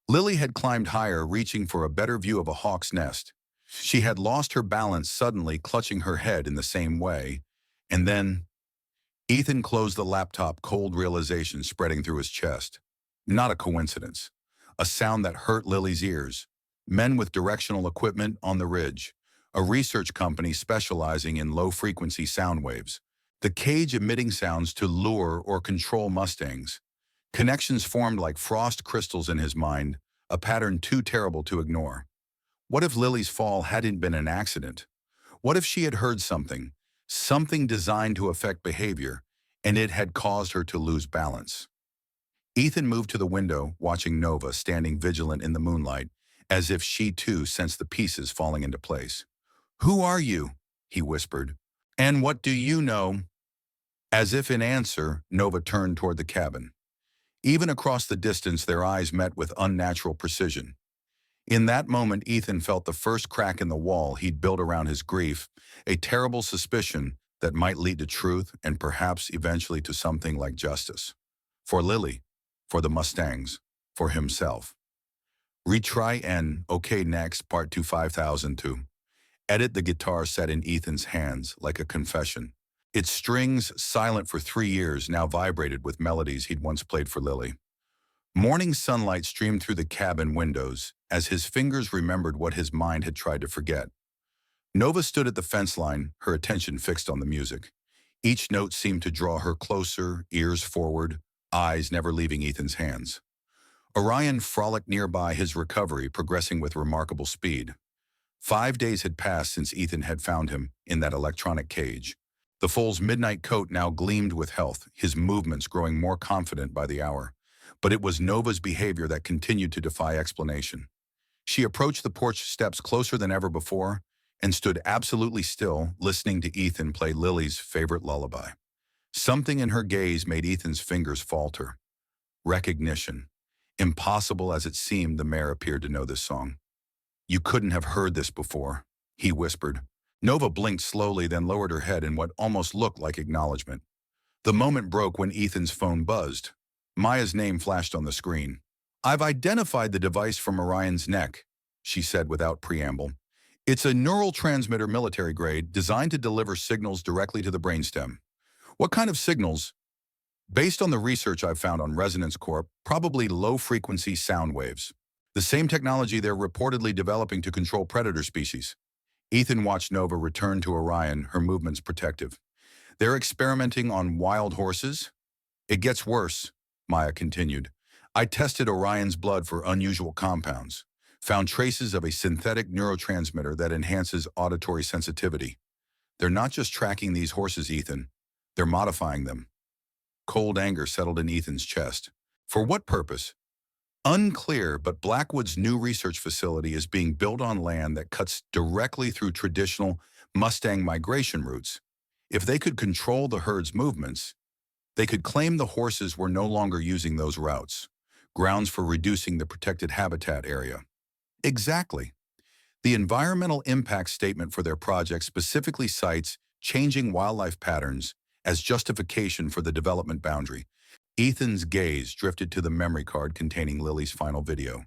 Lily had climbed higher, reaching for a better view of a hawk's nest. She had lost her balance, suddenly clutching her head in the same way. And then Ethan closed the laptop, cold realization spreading through his chest. Not a coincidence. A sound that hurt Lily's ears. Men with directional equipment on the ridge. A research company specializing in low-frequency sound waves. The cage emitting sounds to lure or control Mustangs. Connections formed like frost crystals in his mind, a pattern too terrible to ignore. What if Lily's fall hadn't been an accident? What if she had heard something, something designed to affect behavior, and it had caused her to lose balance? Ethan moved to the window, watching Nova standing vigilant in the moonlight, as if she too sensed the pieces falling into place. "Who are you?" he whispered. "And what do you know?" As if in answer, Nova turned toward the cabin. Even across the distance, their eyes met with unnatural precision. In that moment, Ethan felt the first crack in the wall he'd built around his grief, a terrible suspicion that might lead to truth and perhaps eventually to something like justice. For Lily, for the Mustangs, for himself. Retry N, OK Next, Part 2 5002. Edit. The guitar set in Ethan's hands like a confession. Its strings, silent for 3 years, now vibrated with melodies he'd once played for Lily. Morning sunlight streamed through the cabin windows as his fingers remembered what his mind had tried to forget. Nova stood at the fence line, her attention fixed on the music. Each note seemed to draw her closer, ears forward, eyes never leaving Ethan's hands. Orion frolicked nearby, his recovery progressing with remarkable speed. 5 days had passed since Ethan had found him in that electronic cage. The foal's midnight coat now gleamed with health, his movements growing more confident by the hour. But it was Nova's behavior that continued to defy explanation. She approached the porch steps closer than ever before and stood absolutely still, listening to Ethan play Lily's favorite lullaby. Something in her gaze made Ethan's fingers falter. Recognition. Impossible as it seemed, the mayor appeared to know this song. "You couldn't have heard this before," he whispered. Nova blinked slowly, then lowered her head in what almost looked like acknowledgement. The moment broke when Ethan's phone buzzed. Maya's name flashed on the screen. "I've identified the device from Orion's neck," she said without preamble. "It's a neural transmitter, military grade, designed to deliver signals directly to the brainstem." "What kind of signals?" "Based on the research I've found on Resonance Corp, probably low-frequency sound waves. The same technology they're reportedly developing to control predator species." Ethan watched Nova return to Orion, her movements protective. "They're experimenting on wild horses?" "It gets worse," Maya continued. "I tested Orion's blood for unusual compounds, found traces of a synthetic neurotransmitter that enhances auditory sensitivity. They're not just tracking these horses, Ethan. They're modifying them." Cold anger settled in Ethan's chest. "For what purpose?" "Unclear, but Blackwood's new research facility is being built on land that cuts directly through traditional Mustang migration routes. If they could control the herd's movements, they could claim the horses were no longer using those routes, grounds for reducing the protected habitat area." "Exactly. The environmental impact statement for their project specifically cites changing wildlife patterns as justification for the development boundary." Ethan's gaze drifted to the memory card containing Lily's final video.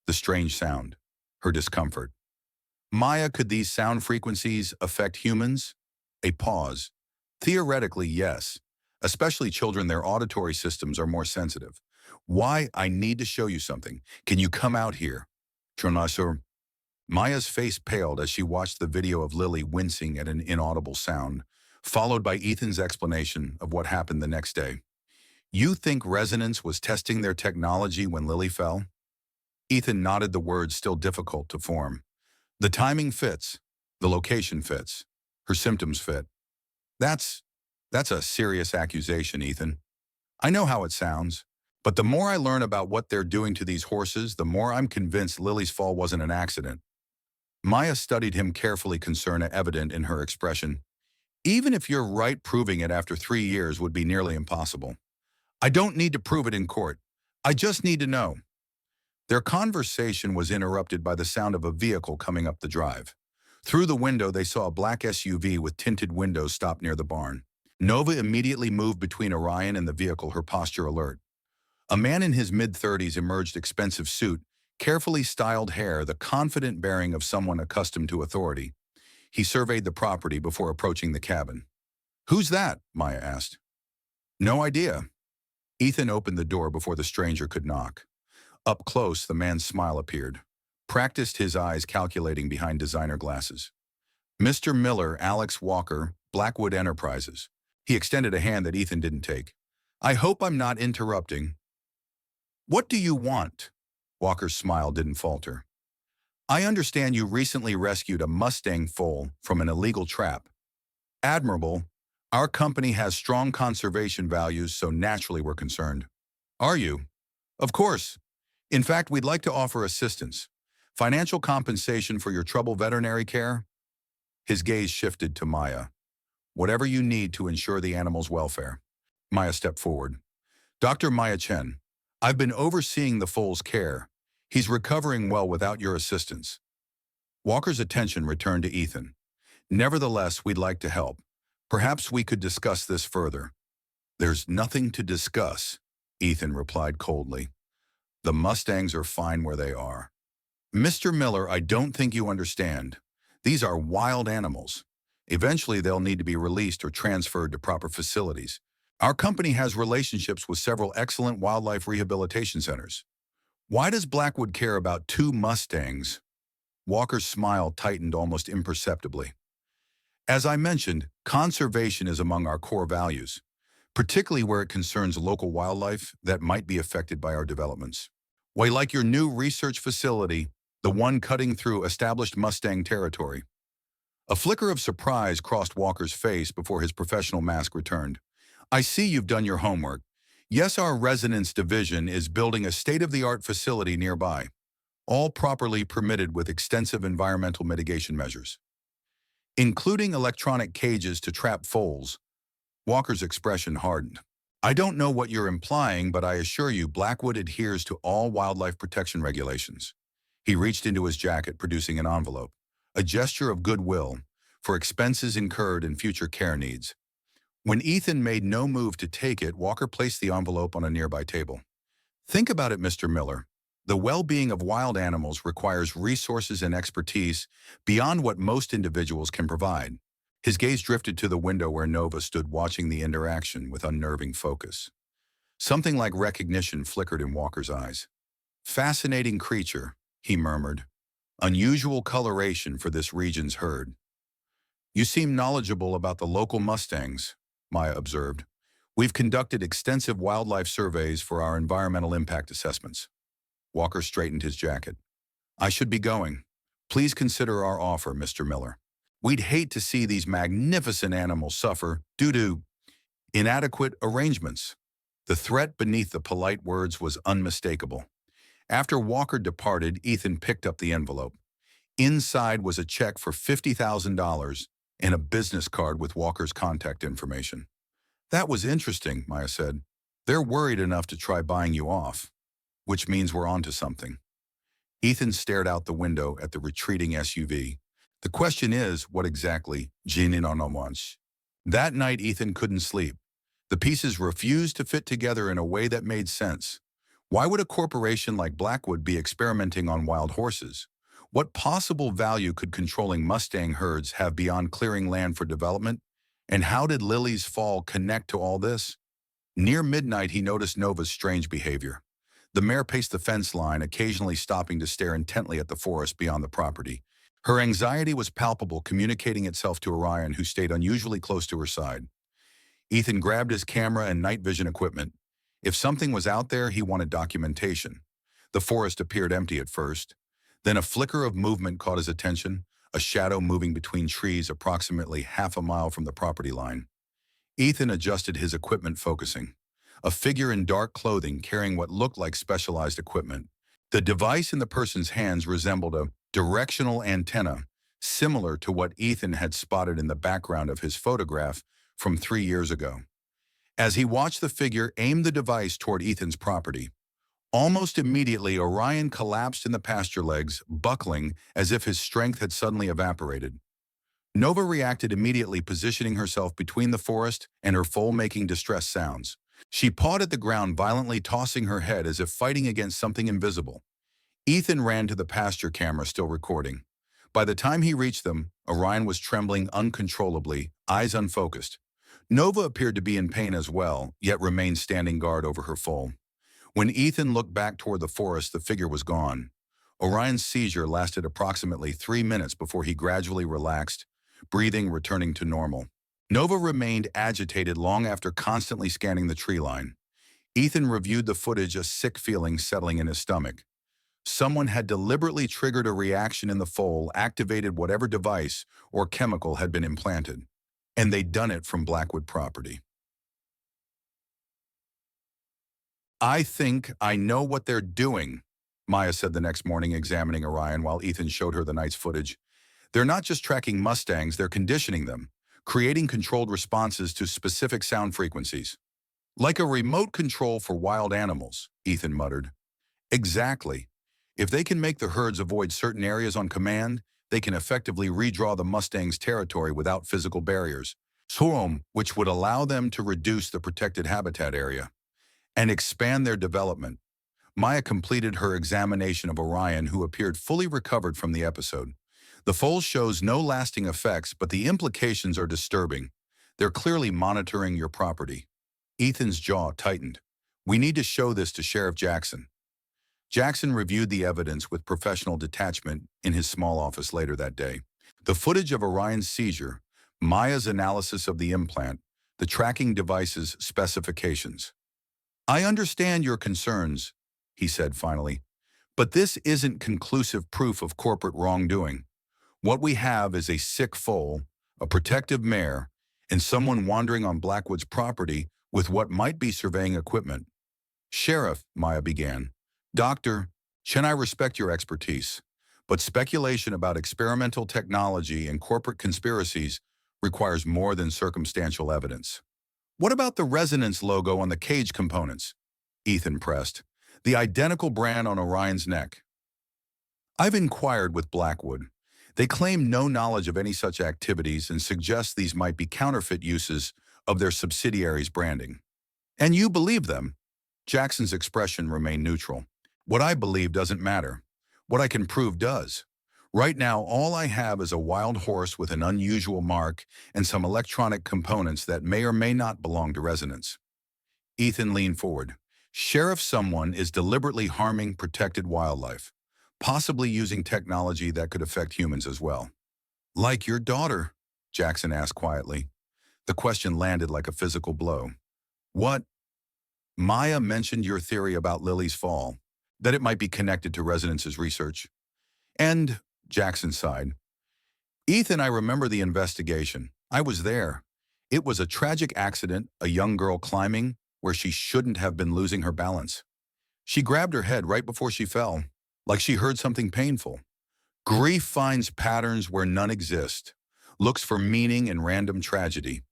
The strange sound, her discomfort. "Maya, could these sound frequencies affect humans?" A pause. "Theoretically, yes. Especially children, their auditory systems are more sensitive." "Why? I need to show you something. Can you come out here?" "Tronasur." Maya's face paled as she watched the video of Lily wincing at an inaudible sound, followed by Ethan's explanation of what happened the next day. You think Resonance was testing their technology when Lily fell? Ethan nodded, the words still difficult to form. The timing fits. The location fits. Her symptoms fit. That's, that's a serious accusation, Ethan. I know how it sounds, but the more I learn about what they're doing to these horses, the more I'm convinced Lily's fall wasn't an accident. Maya studied him carefully, concern evident in her expression. Even if you're right, proving it after 3 years would be nearly impossible. I don't need to prove it in court. I just need to know. Their conversation was interrupted by the sound of a vehicle coming up the drive. Through the window, they saw a black SUV with tinted windows stop near the barn. Nova immediately moved between Orion and the vehicle, her posture alert. A man in his mid-30s emerged, expensive suit, carefully styled hair, the confident bearing of someone accustomed to authority. He surveyed the property before approaching the cabin. "Who's that?" Maya asked. "No idea." Ethan opened the door before the stranger could knock. Up close, the man's smile appeared. Practiced, his eyes calculating behind designer glasses. "Mr. Miller, Alex Walker, Blackwood Enterprises." He extended a hand that Ethan didn't take. "I hope I'm not interrupting." "What do you want?" Walker's smile didn't falter. "I understand you recently rescued a Mustang foal from an illegal trap." "Admirable. Our company has strong conservation values, so naturally we're concerned." "Are you?" "Of course. In fact, we'd like to offer assistance. Financial compensation for your trouble, veterinary care." His gaze shifted to Maya. "Whatever you need to ensure the animal's welfare." Maya stepped forward. "Dr. Maya Chen, I've been overseeing the foal's care. He's recovering well without your assistance." Walker's attention returned to Ethan. "Nevertheless, we'd like to help. Perhaps we could discuss this further." "There's nothing to discuss," Ethan replied coldly. "The Mustangs are fine where they are." "Mr. Miller, I don't think you understand. These are wild animals. Eventually, they'll need to be released or transferred to proper facilities. Our company has relationships with several excellent wildlife rehabilitation centers. Why does Blackwood care about two Mustangs?" Walker's smile tightened almost imperceptibly. "As I mentioned, conservation is among our core values, particularly where it concerns local wildlife that might be affected by our developments. Why, like your new research facility, the one cutting through established Mustang territory." A flicker of surprise crossed Walker's face before his professional mask returned. "I see you've done your homework. Yes, our Resonance division is building a state-of-the-art facility nearby, all properly permitted with extensive environmental mitigation measures, including electronic cages to trap foals." Walker's expression hardened. "I don't know what you're implying, but I assure you Blackwood adheres to all wildlife protection regulations." He reached into his jacket, producing an envelope, a gesture of goodwill for expenses incurred and future care needs. When Ethan made no move to take it, Walker placed the envelope on a nearby table. "Think about it, Mr. Miller. The well-being of wild animals requires resources and expertise beyond what most individuals can provide." His gaze drifted to the window where Nova stood, watching the interaction with unnerving focus. Something like recognition flickered in Walker's eyes. "Fascinating creature," he murmured. "Unusual coloration for this region's herd." "You seem knowledgeable about the local Mustangs," Maya observed. "We've conducted extensive wildlife surveys for our environmental impact assessments." Walker straightened his jacket. "I should be going. Please consider our offer, Mr. Miller. We'd hate to see these magnificent animals suffer due to inadequate arrangements." The threat beneath the polite words was unmistakable. After Walker departed, Ethan picked up the envelope. Inside was a check for $50,000 and a business card with Walker's contact information. "That was interesting," Maya said. "They're worried enough to try buying you off, which means we're onto something." Ethan stared out the window at the retreating SUV. "The question is, what exactly Jinin on wants?" That night, Ethan couldn't sleep. The pieces refused to fit together in a way that made sense. Why would a corporation like Blackwood be experimenting on wild horses? What possible value could controlling Mustang herds have beyond clearing land for development? And how did Lily's fall connect to all this? Near midnight, he noticed Nova's strange behavior. The mare paced the fence line, occasionally stopping to stare intently at the forest beyond the property. Her anxiety was palpable, communicating itself to Orion, who stayed unusually close to her side. Ethan grabbed his camera and night vision equipment. If something was out there, he wanted documentation. The forest appeared empty at first. Then a flicker of movement caught his attention, a shadow moving between trees approximately half a mile from the property line. Ethan adjusted his equipment focusing. A figure in dark clothing carrying what looked like specialized equipment. The device in the person's hands resembled a directional antenna, similar to what Ethan had spotted in the background of his photograph from 3 years ago. As he watched the figure aim the device toward Ethan's property, almost immediately Orion collapsed in the pasture legs, buckling as if his strength had suddenly evaporated. Nova reacted immediately, positioning herself between the forest and her foal, making distress sounds. She pawed at the ground, violently tossing her head as if fighting against something invisible. Ethan ran to the pasture camera, still recording. By the time he reached them, Orion was trembling uncontrollably, eyes unfocused. Nova appeared to be in pain as well, yet remained standing guard over her foal. When Ethan looked back toward the forest, the figure was gone. Orion's seizure lasted approximately 3 minutes before he gradually relaxed, breathing returning to normal. Nova remained agitated long after constantly scanning the tree line. Ethan reviewed the footage, a sick feeling settling in his stomach. Someone had deliberately triggered a reaction in the foal, activated whatever device or chemical had been implanted. And they'd done it from Blackwood property. "I think I know what they're doing," Maya said the next morning, examining Orion while Ethan showed her the night's footage. "They're not just tracking Mustangs, they're conditioning them, creating controlled responses to specific sound frequencies. Like a remote control for wild animals," Ethan muttered. "Exactly. If they can make the herds avoid certain areas on command, they can effectively redraw the Mustangs' territory without physical barriers, which would allow them to reduce the protected habitat area and expand their development." Maya completed her examination of Orion, who appeared fully recovered from the episode. "The foal shows no lasting effects, but the implications are disturbing. They're clearly monitoring your property." Ethan's jaw tightened. "We need to show this to Sheriff Jackson." Jackson reviewed the evidence with professional detachment in his small office later that day. The footage of Orion's seizure, Maya's analysis of the implant, the tracking device's specifications. "I understand your concerns," he said finally, "but this isn't conclusive proof of corporate wrongdoing. What we have is a sick foal, a protective mare, and someone wandering on Blackwood's property with what might be surveying equipment." "Sheriff," Maya began. "Doctor, Chen, I respect your expertise, but speculation about experimental technology and corporate conspiracies requires more than circumstantial evidence." "What about the resonance logo on the cage components?" Ethan pressed. "The identical brand on Orion's neck." "I've inquired with Blackwood. They claim no knowledge of any such activities and suggest these might be counterfeit uses of their subsidiary's branding." "And you believe them?" Jackson's expression remained neutral. "What I believe doesn't matter. What I can prove does. Right now, all I have is a wild horse with an unusual mark and some electronic components that may or may not belong to Resonance." Ethan leaned forward. "Sheriff, someone is deliberately harming protected wildlife, possibly using technology that could affect humans as well." "Like your daughter?" Jackson asked quietly. The question landed like a physical blow. "What?" "Maya mentioned your theory about Lily's fall, that it might be connected to Resonance's research." "And," Jackson sighed, "Ethan, I remember the investigation. I was there. It was a tragic accident, a young girl climbing where she shouldn't have been, losing her balance. She grabbed her head right before she fell, like she heard something painful. Grief finds patterns where none exist, looks for meaning in random tragedy."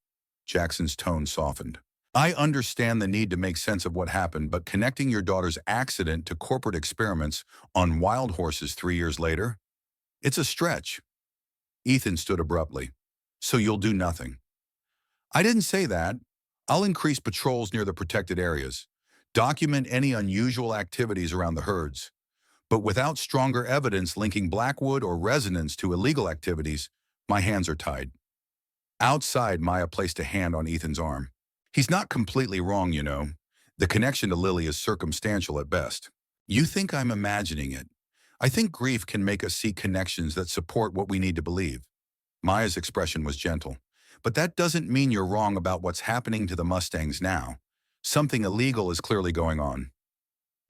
Jackson's tone softened. "I understand the need to make sense of what happened, but connecting your daughter's accident to corporate experiments on wild horses 3 years later? It's a stretch." Ethan stood abruptly. "So you'll do nothing?" "I didn't say that. I'll increase patrols near the protected areas, document any unusual activities around the herds. But without stronger evidence linking Blackwood or Resonance to illegal activities, my hands are tied." Outside, Maya placed a hand on Ethan's arm. "He's not completely wrong, you know. The connection to Lily is circumstantial at best. You think I'm imagining it. I think grief can make us see connections that support what we need to believe." Maya's expression was gentle. "But that doesn't mean you're wrong about what's happening to the Mustangs now. Something illegal is clearly going on.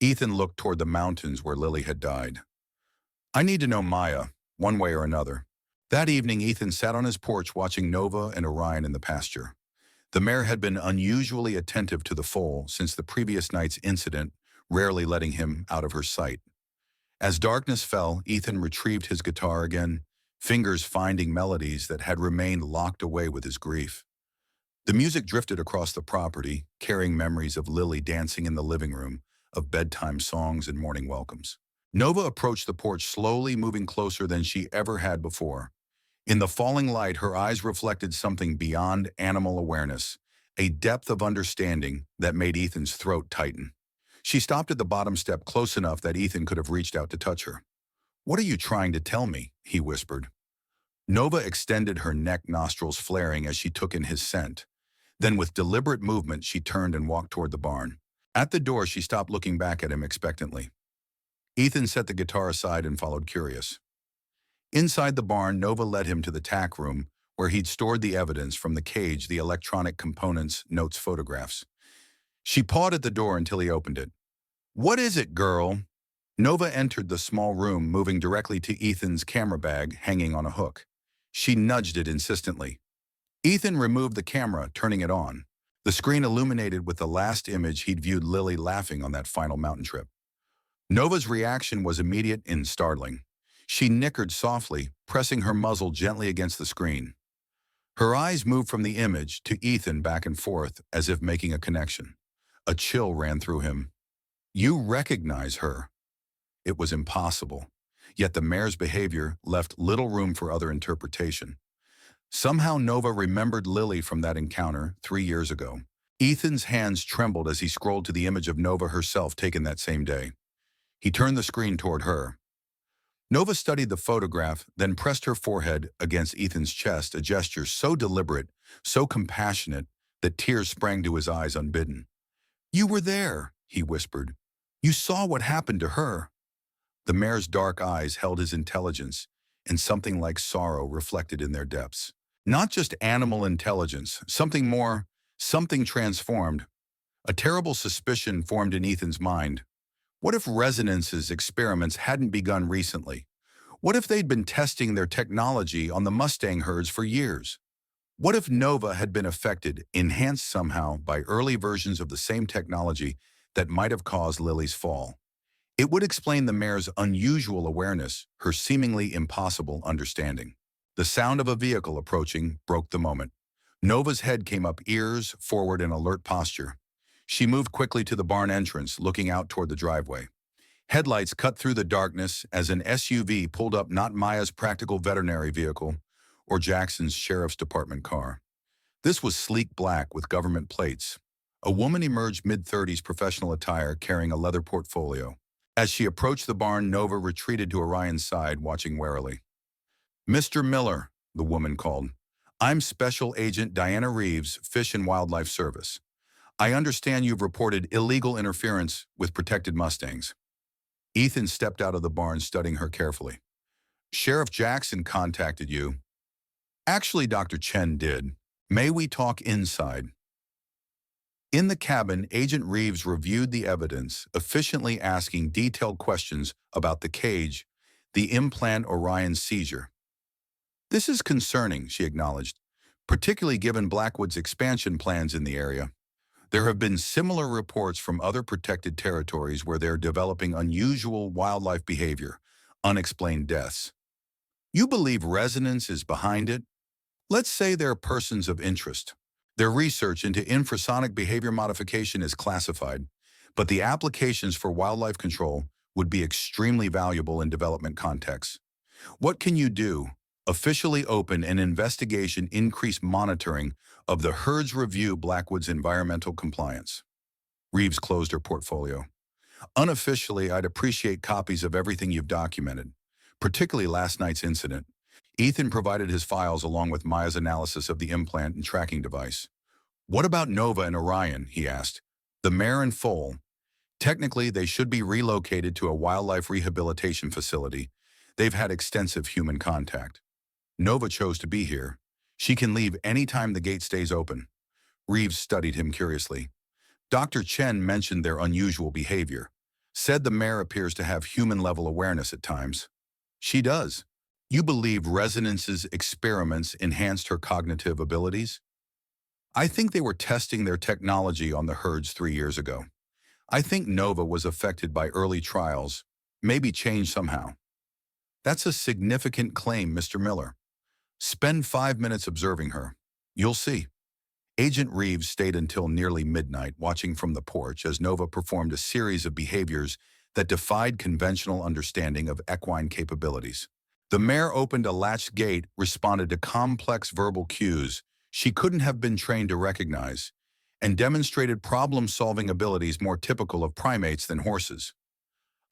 Ethan looked toward the mountains where Lily had died. I need to know Maya, one way or another. That evening, Ethan sat on his porch watching Nova and Orion in the pasture. The mare had been unusually attentive to the foal since the previous night's incident, rarely letting him out of her sight. As darkness fell, Ethan retrieved his guitar again, fingers finding melodies that had remained locked away with his grief. The music drifted across the property, carrying memories of Lily dancing in the living room, of bedtime songs and morning welcomes. Nova approached the porch slowly, moving closer than she ever had before. In the falling light, her eyes reflected something beyond animal awareness, a depth of understanding that made Ethan's throat tighten. She stopped at the bottom step close enough that Ethan could have reached out to touch her. "What are you trying to tell me?" he whispered. Nova extended her neck, nostrils flaring as she took in his scent. Then with deliberate movement, she turned and walked toward the barn. At the door, she stopped, looking back at him expectantly. Ethan set the guitar aside and followed, curious. Inside the barn, Nova led him to the tack room, where he'd stored the evidence from the cage, the electronic components, notes, photographs. She pawed at the door until he opened it. "What is it, girl?" Nova entered the small room, moving directly to Ethan's camera bag hanging on a hook. She nudged it insistently. Ethan removed the camera, turning it on. The screen illuminated with the last image he'd viewed Lily laughing on that final mountain trip. Nova's reaction was immediate and startling. She nickered softly, pressing her muzzle gently against the screen. Her eyes moved from the image to Ethan, back and forth, as if making a connection. A chill ran through him. "You recognize her?" It was impossible. Yet the mare's behavior left little room for other interpretation. Somehow Nova remembered Lily from that encounter 3 years ago. Ethan's hands trembled as he scrolled to the image of Nova herself taken that same day. He turned the screen toward her. Nova studied the photograph, then pressed her forehead against Ethan's chest, a gesture so deliberate, so compassionate, that tears sprang to his eyes unbidden. "You were there," he whispered. "You saw what happened to her." The mare's dark eyes held his intelligence, and something like sorrow reflected in their depths. Not just animal intelligence, something more, something transformed. A terrible suspicion formed in Ethan's mind. What if Resonance's experiments hadn't begun recently? What if they'd been testing their technology on the Mustang herds for years? What if Nova had been affected, enhanced somehow, by early versions of the same technology that might have caused Lily's fall? It would explain the mare's unusual awareness, her seemingly impossible understanding. The sound of a vehicle approaching broke the moment. Nova's head came up, ears forward in alert posture. She moved quickly to the barn entrance, looking out toward the driveway. Headlights cut through the darkness as an SUV pulled up, not Maya's practical veterinary vehicle or Jackson's sheriff's department car. This was sleek black with government plates. A woman emerged, mid-30s, professional attire, carrying a leather portfolio. As she approached the barn, Nova retreated to Orion's side, watching warily. "Mr. Miller," the woman called. "I'm Special Agent Diana Reeves, Fish and Wildlife Service. I understand you've reported illegal interference with protected Mustangs." Ethan stepped out of the barn, studying her carefully. "Sheriff Jackson contacted you." "Actually, Dr. Chen did. May we talk inside?" In the cabin, Agent Reeves reviewed the evidence, efficiently asking detailed questions about the cage, the implant, Orion's seizure. "This is concerning," she acknowledged, "particularly given Blackwood's expansion plans in the area. There have been similar reports from other protected territories where they're developing unusual wildlife behavior, unexplained deaths. You believe Resonance is behind it? Let's say they're persons of interest. Their research into infrasonic behavior modification is classified, but the applications for wildlife control would be extremely valuable in development contexts. What can you do? Officially open an investigation, increase monitoring of the herds, review Blackwood's environmental compliance." Reeves closed her portfolio. "Unofficially, I'd appreciate copies of everything you've documented, particularly last night's incident." Ethan provided his files along with Maya's analysis of the implant and tracking device. "What about Nova and Orion?" he asked. "The mare and foal. Technically, they should be relocated to a wildlife rehabilitation facility. They've had extensive human contact. Nova chose to be here. She can leave any time the gate stays open." Reeves studied him curiously. Dr. Chen mentioned their unusual behavior, said the mare appears to have human-level awareness at times. She does. You believe Resonance's experiments enhanced her cognitive abilities? I think they were testing their technology on the herds 3 years ago. I think Nova was affected by early trials, maybe changed somehow. That's a significant claim, Mr. Miller. Spend 5 minutes observing her. You'll see. Agent Reeves stayed until nearly midnight watching from the porch as Nova performed a series of behaviors that defied conventional understanding of equine capabilities. The mare opened a latched gate, responded to complex verbal cues she couldn't have been trained to recognize, and demonstrated problem-solving abilities more typical of primates than horses.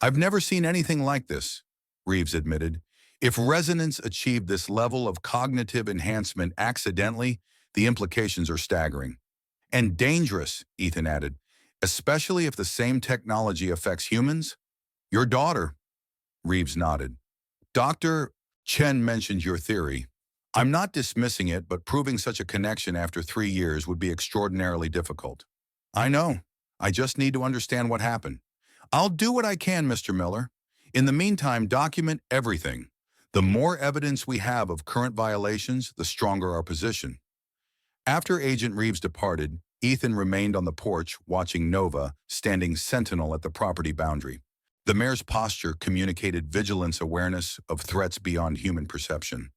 I've never seen anything like this, Reeves admitted. If Resonance achieved this level of cognitive enhancement accidentally, the implications are staggering. And dangerous, Ethan added, especially if the same technology affects humans. Your daughter, Reeves nodded. Dr. Chen mentioned your theory. I'm not dismissing it, but proving such a connection after 3 years would be extraordinarily difficult. I know. I just need to understand what happened. I'll do what I can, Mr. Miller. In the meantime, document everything. The more evidence we have of current violations, the stronger our position. After Agent Reeves departed, Ethan remained on the porch watching Nova, standing sentinel at the property boundary. The mare's posture communicated vigilance awareness of threats beyond human perception.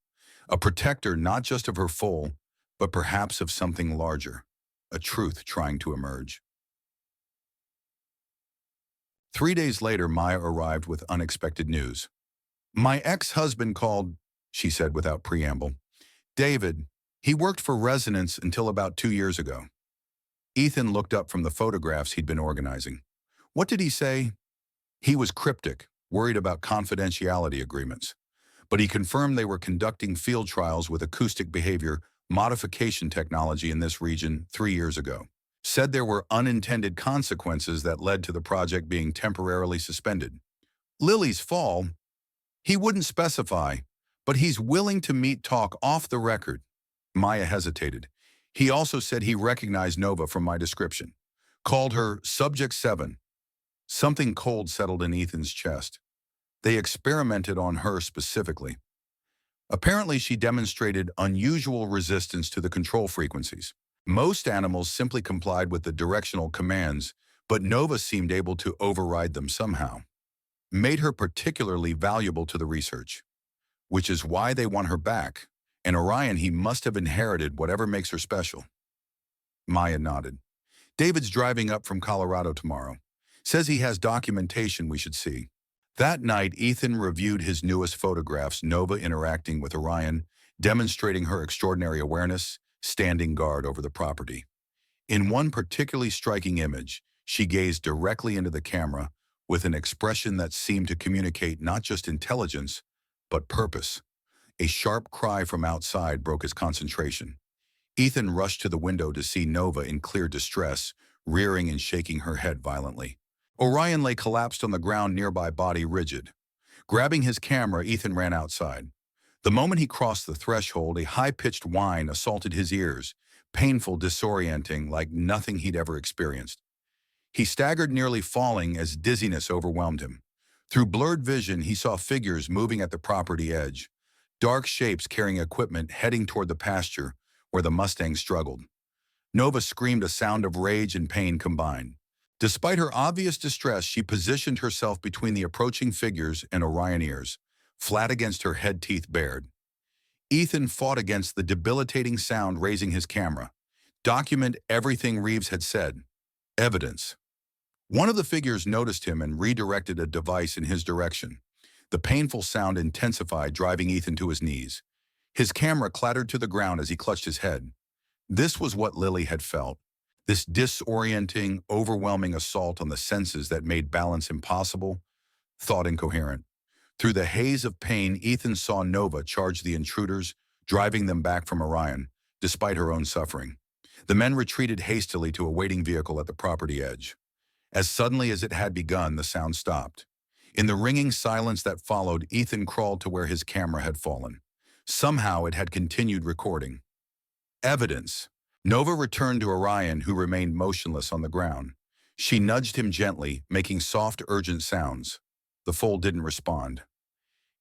A protector not just of her foal, but perhaps of something larger. A truth trying to emerge. 3 days later, Maya arrived with unexpected news. My ex-husband called, she said without preamble. David, he worked for Resonance until about 2 years ago. Ethan looked up from the photographs he'd been organizing. What did he say? He was cryptic, worried about confidentiality agreements. But he confirmed they were conducting field trials with acoustic behavior modification technology in this region 3 years ago. Said there were unintended consequences that led to the project being temporarily suspended. Lily's fall, he wouldn't specify, but he's willing to meet talk off the record. Maya hesitated. He also said he recognized Nova from my description. Called her Subject 7. Something cold settled in Ethan's chest. They experimented on her specifically. Apparently, she demonstrated unusual resistance to the control frequencies. Most animals simply complied with the directional commands, but Nova seemed able to override them somehow. Made her particularly valuable to the research, which is why they want her back. And Orion, he must have inherited whatever makes her special. Maya nodded. David's driving up from Colorado tomorrow. Says he has documentation we should see. That night, Ethan reviewed his newest photographs, Nova interacting with Orion, demonstrating her extraordinary awareness, standing guard over the property. In one particularly striking image, she gazed directly into the camera with an expression that seemed to communicate not just intelligence, but purpose. A sharp cry from outside broke his concentration. Ethan rushed to the window to see Nova in clear distress, rearing and shaking her head violently. Orion lay collapsed on the ground nearby, body rigid. Grabbing his camera, Ethan ran outside. The moment he crossed the threshold, a high-pitched whine assaulted his ears, painful, disorienting, like nothing he'd ever experienced. He staggered, nearly falling as dizziness overwhelmed him. Through blurred vision, he saw figures moving at the property edge, dark shapes carrying equipment heading toward the pasture where the Mustangs struggled. Nova screamed, a sound of rage and pain combined. Despite her obvious distress, she positioned herself between the approaching figures and Orion ears, flat against her head, teeth bared. Ethan fought against the debilitating sound, raising his camera. Document everything Reeves had said. Evidence. One of the figures noticed him and redirected a device in his direction. The painful sound intensified, driving Ethan to his knees. His camera clattered to the ground as he clutched his head. This was what Lily had felt. This disorienting, overwhelming assault on the senses that made balance impossible, thought incoherent. Through the haze of pain, Ethan saw Nova charge the intruders, driving them back from Orion, despite her own suffering. The men retreated hastily to a waiting vehicle at the property edge. As suddenly as it had begun, the sound stopped. In the ringing silence that followed, Ethan crawled to where his camera had fallen. Somehow it had continued recording. Evidence. Nova returned to Orion, who remained motionless on the ground. She nudged him gently, making soft, urgent sounds. The foal didn't respond.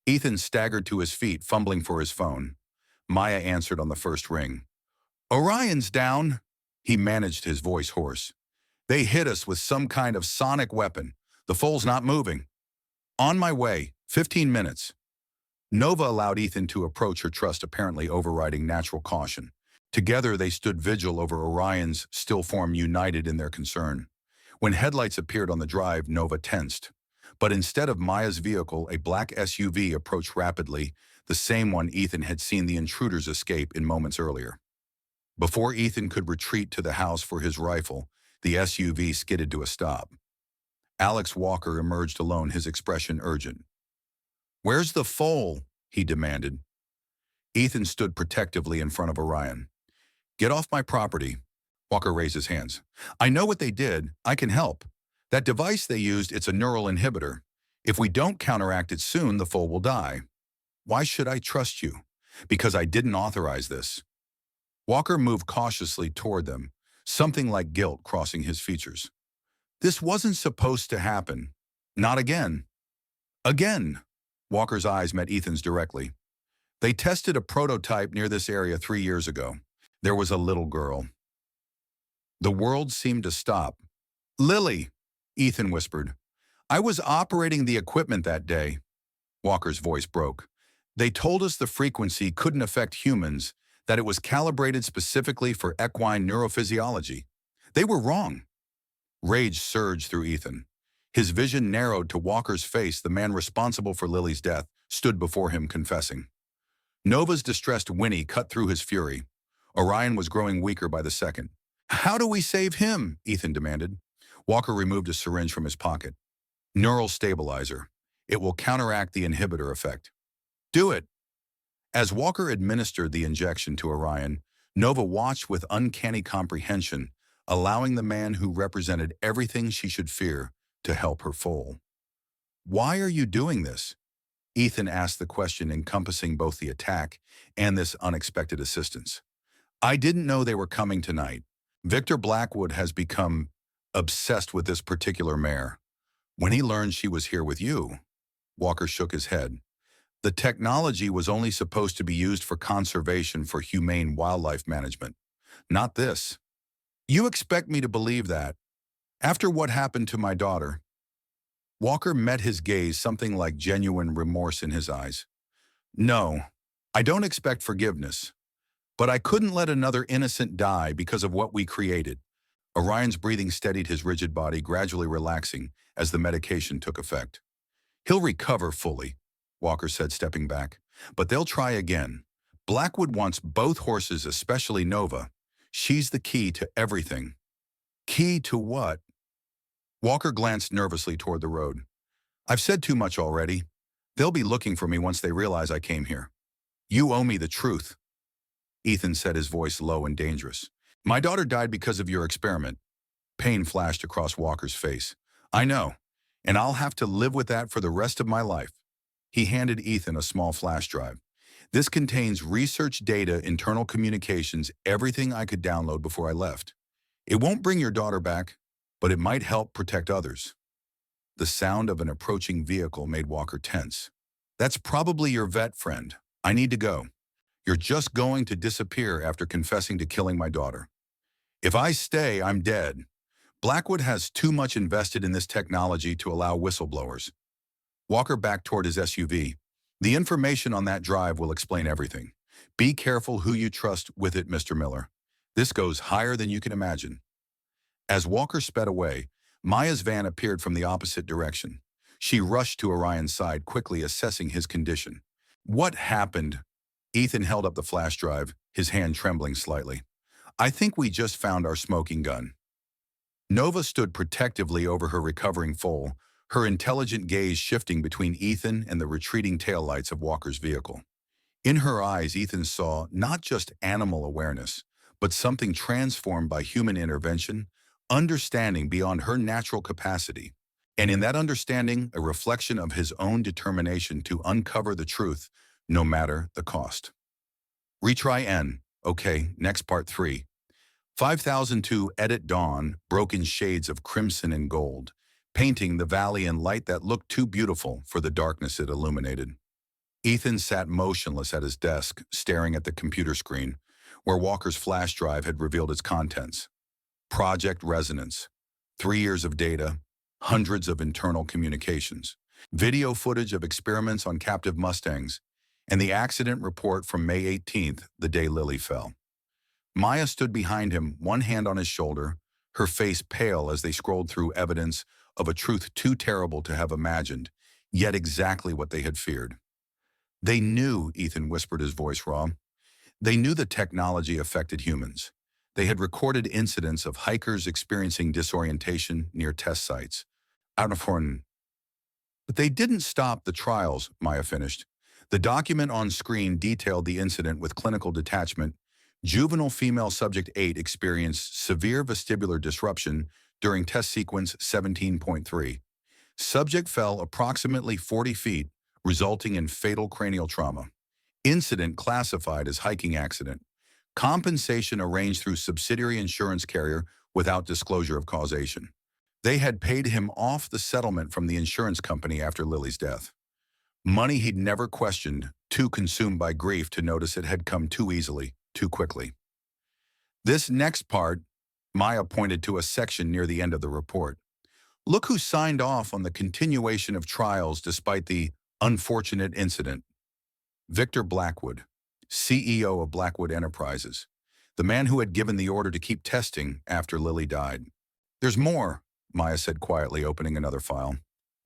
Ethan staggered to his feet, fumbling for his phone. Maya answered on the first ring. "Orion's down." He managed his voice hoarse. "They hit us with some kind of sonic weapon. The foal's not moving." "On my way. 15 minutes." Nova allowed Ethan to approach her trust, apparently overriding natural caution. Together, they stood vigil over Orion's still form, united in their concern. When headlights appeared on the drive, Nova tensed. But instead of Maya's vehicle, a black SUV approached rapidly, the same one Ethan had seen the intruders escape in moments earlier. Before Ethan could retreat to the house for his rifle, the SUV skidded to a stop. Alex Walker emerged alone, his expression urgent. "Where's the foal?" he demanded. Ethan stood protectively in front of Orion. "Get off my property." Walker raised his hands. "I know what they did. I can help. That device they used, it's a neural inhibitor. If we don't counteract it soon, the foal will die." "Why should I trust you?" "Because I didn't authorize this." Walker moved cautiously toward them, something like guilt crossing his features. "This wasn't supposed to happen. Not again." "Again." Walker's eyes met Ethan's directly. "They tested a prototype near this area 3 years ago. There was a little girl." The world seemed to stop. "Lily," Ethan whispered. "I was operating the equipment that day." Walker's voice broke. "They told us the frequency couldn't affect humans, that it was calibrated specifically for equine neurophysiology. They were wrong." Rage surged through Ethan. His vision narrowed to Walker's face. The man responsible for Lily's death stood before him, confessing. Nova's distressed whinny cut through his fury. Orion was growing weaker by the second. "How do we save him?" Ethan demanded. Walker removed a syringe from his pocket. "Neural stabilizer. It will counteract the inhibitor effect." "Do it." As Walker administered the injection to Orion, Nova watched with uncanny comprehension, allowing the man who represented everything she should fear to help her foal. "Why are you doing this?" Ethan asked the question, encompassing both the attack and this unexpected assistance. "I didn't know they were coming tonight. Victor Blackwood has become obsessed with this particular mare. When he learned she was here with you." Walker shook his head. "The technology was only supposed to be used for conservation, for humane wildlife management. Not this." "You expect me to believe that? After what happened to my daughter?" Walker met his gaze, something like genuine remorse in his eyes. "No, I don't expect forgiveness. But I couldn't let another innocent die because of what we created." Orion's breathing steadied his rigid body, gradually relaxing as the medication took effect. "He'll recover fully," Walker said, stepping back. "But they'll try again. Blackwood wants both horses, especially Nova. She's the key to everything." "Key to what?" Walker glanced nervously toward the road. "I've said too much already. They'll be looking for me once they realize I came here. You owe me the truth." Ethan said, his voice low and dangerous. "My daughter died because of your experiment." Pain flashed across Walker's face. "I know, and I'll have to live with that for the rest of my life." He handed Ethan a small flash drive. "This contains research data, internal communications, everything I could download before I left. It won't bring your daughter back, but it might help protect others." The sound of an approaching vehicle made Walker tense. "That's probably your vet friend. I need to go. You're just going to disappear after confessing to killing my daughter. If I stay, I'm dead. Blackwood has too much invested in this technology to allow whistleblowers." Walker backed toward his SUV. "The information on that drive will explain everything. Be careful who you trust with it, Mr. Miller. This goes higher than you can imagine." As Walker sped away, Maya's van appeared from the opposite direction. She rushed to Orion's side, quickly assessing his condition. "What happened?" Ethan held up the flash drive, his hand trembling slightly. "I think we just found our smoking gun." Nova stood protectively over her recovering foal, her intelligent gaze shifting between Ethan and the retreating taillights of Walker's vehicle. In her eyes, Ethan saw not just animal awareness, but something transformed by human intervention, understanding beyond her natural capacity. And in that understanding, a reflection of his own determination to uncover the truth, no matter the cost. Retry N. Okay, next part 3. 5002 Edit Dawn broke in shades of crimson and gold, painting the valley in light that looked too beautiful for the darkness it illuminated. Ethan sat motionless at his desk, staring at the computer screen, where Walker's flash drive had revealed its contents. Project Resonance. 3 years of data, hundreds of internal communications, video footage of experiments on captive Mustangs, and the accident report from May 18th, the day Lily fell. Maya stood behind him, one hand on his shoulder, her face pale as they scrolled through evidence of a truth too terrible to have imagined, yet exactly what they had feared. They knew, Ethan whispered, his voice raw. They knew the technology affected humans. They had recorded incidents of hikers experiencing disorientation near test sites. Out of horn. But they didn't stop the trials, Maya finished. The document on screen detailed the incident with clinical detachment. Juvenile female subject 8 experienced severe vestibular disruption during test sequence 17.3. Subject fell approximately 40 feet, resulting in fatal cranial trauma. Incident classified as hiking accident. Compensation arranged through subsidiary insurance carrier without disclosure of causation. They had paid him off the settlement from the insurance company after Lily's death. Money he'd never questioned, too consumed by grief to notice it had come too easily, too quickly. This next part, Maya pointed to a section near the end of the report. Look who signed off on the continuation of trials despite the unfortunate incident. Victor Blackwood, CEO of Blackwood Enterprises, the man who had given the order to keep testing after Lily died. There's more, Maya said quietly, opening another file.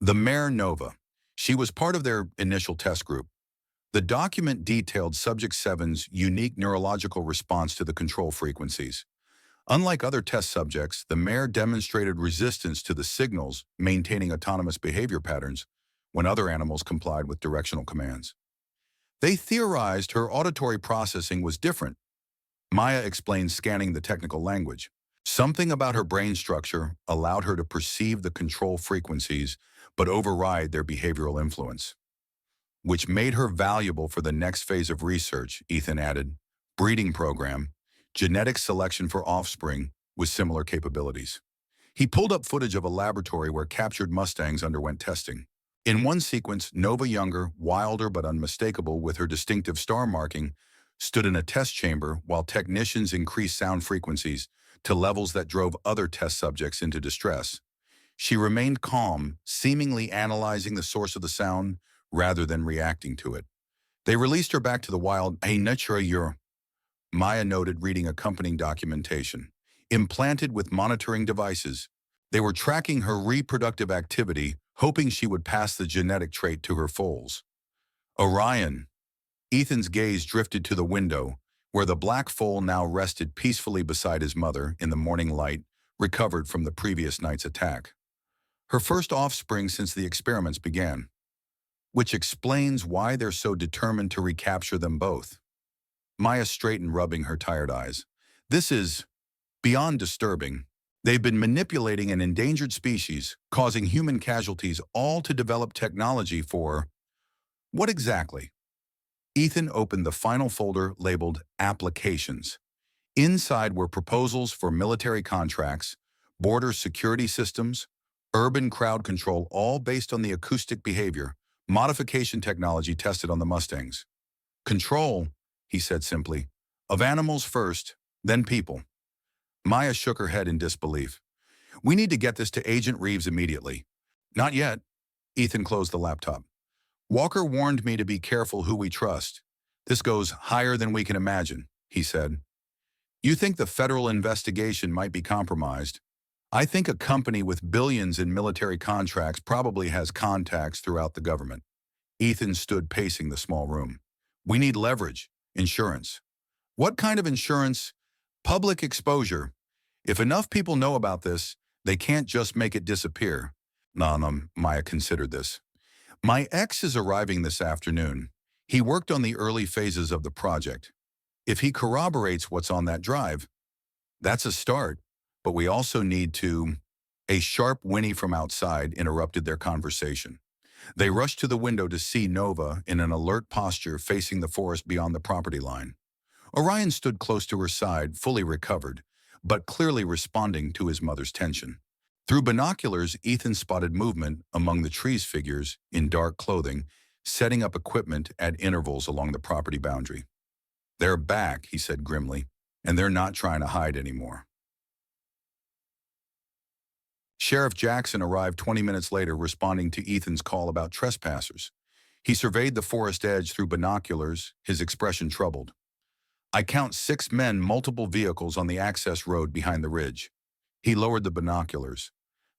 The mare Nova. She was part of their initial test group. The document detailed Subject 7's unique neurological response to the control frequencies. Unlike other test subjects, the mare demonstrated resistance to the signals, maintaining autonomous behavior patterns when other animals complied with directional commands. They theorized her auditory processing was different. Maya explained, scanning the technical language. Something about her brain structure allowed her to perceive the control frequencies but override their behavioral influence, which made her valuable for the next phase of research, Ethan added. Breeding program, genetic selection for offspring with similar capabilities. He pulled up footage of a laboratory where captured Mustangs underwent testing. In one sequence, Nova, younger, wilder but unmistakable with her distinctive star marking, stood in a test chamber while technicians increased sound frequencies to levels that drove other test subjects into distress. She remained calm, seemingly analyzing the source of the sound rather than reacting to it. They released her back to the wild. Hey, nature, you're, Maya noted, reading accompanying documentation. Implanted with monitoring devices, they were tracking her reproductive activity, hoping she would pass the genetic trait to her foals. Orion. Ethan's gaze drifted to the window, where the black foal now rested peacefully beside his mother in the morning light, recovered from the previous night's attack. Her first offspring since the experiments began, which explains why they're so determined to recapture them both. Maya straightened, rubbing her tired eyes. This is beyond disturbing. They've been manipulating an endangered species, causing human casualties, all to develop technology for what exactly? Ethan opened the final folder labeled Applications. Inside were proposals for military contracts, border security systems, urban crowd control, all based on the acoustic behavior, modification technology tested on the Mustangs. Control, he said simply, of animals first, then people. Maya shook her head in disbelief. We need to get this to Agent Reeves immediately. Not yet. Ethan closed the laptop. Walker warned me to be careful who we trust. This goes higher than we can imagine, he said. You think the federal investigation might be compromised? I think a company with billions in military contracts probably has contacts throughout the government. Ethan stood pacing the small room. We need leverage, insurance. What kind of insurance? Public exposure. If enough people know about this, they can't just make it disappear. Maya considered this. My ex is arriving this afternoon. He worked on the early phases of the project. If he corroborates what's on that drive, that's a start, but we also need to... A sharp whinny from outside interrupted their conversation. They rushed to the window to see Nova in an alert posture facing the forest beyond the property line. Orion stood close to her side, fully recovered, but clearly responding to his mother's tension. Through binoculars, Ethan spotted movement among the tree's figures in dark clothing, setting up equipment at intervals along the property boundary. "They're back," he said grimly, "and they're not trying to hide anymore." Sheriff Jackson arrived 20 minutes later, responding to Ethan's call about trespassers. He surveyed the forest edge through binoculars, his expression troubled. "I count 6 men, multiple vehicles on the access road behind the ridge." He lowered the binoculars.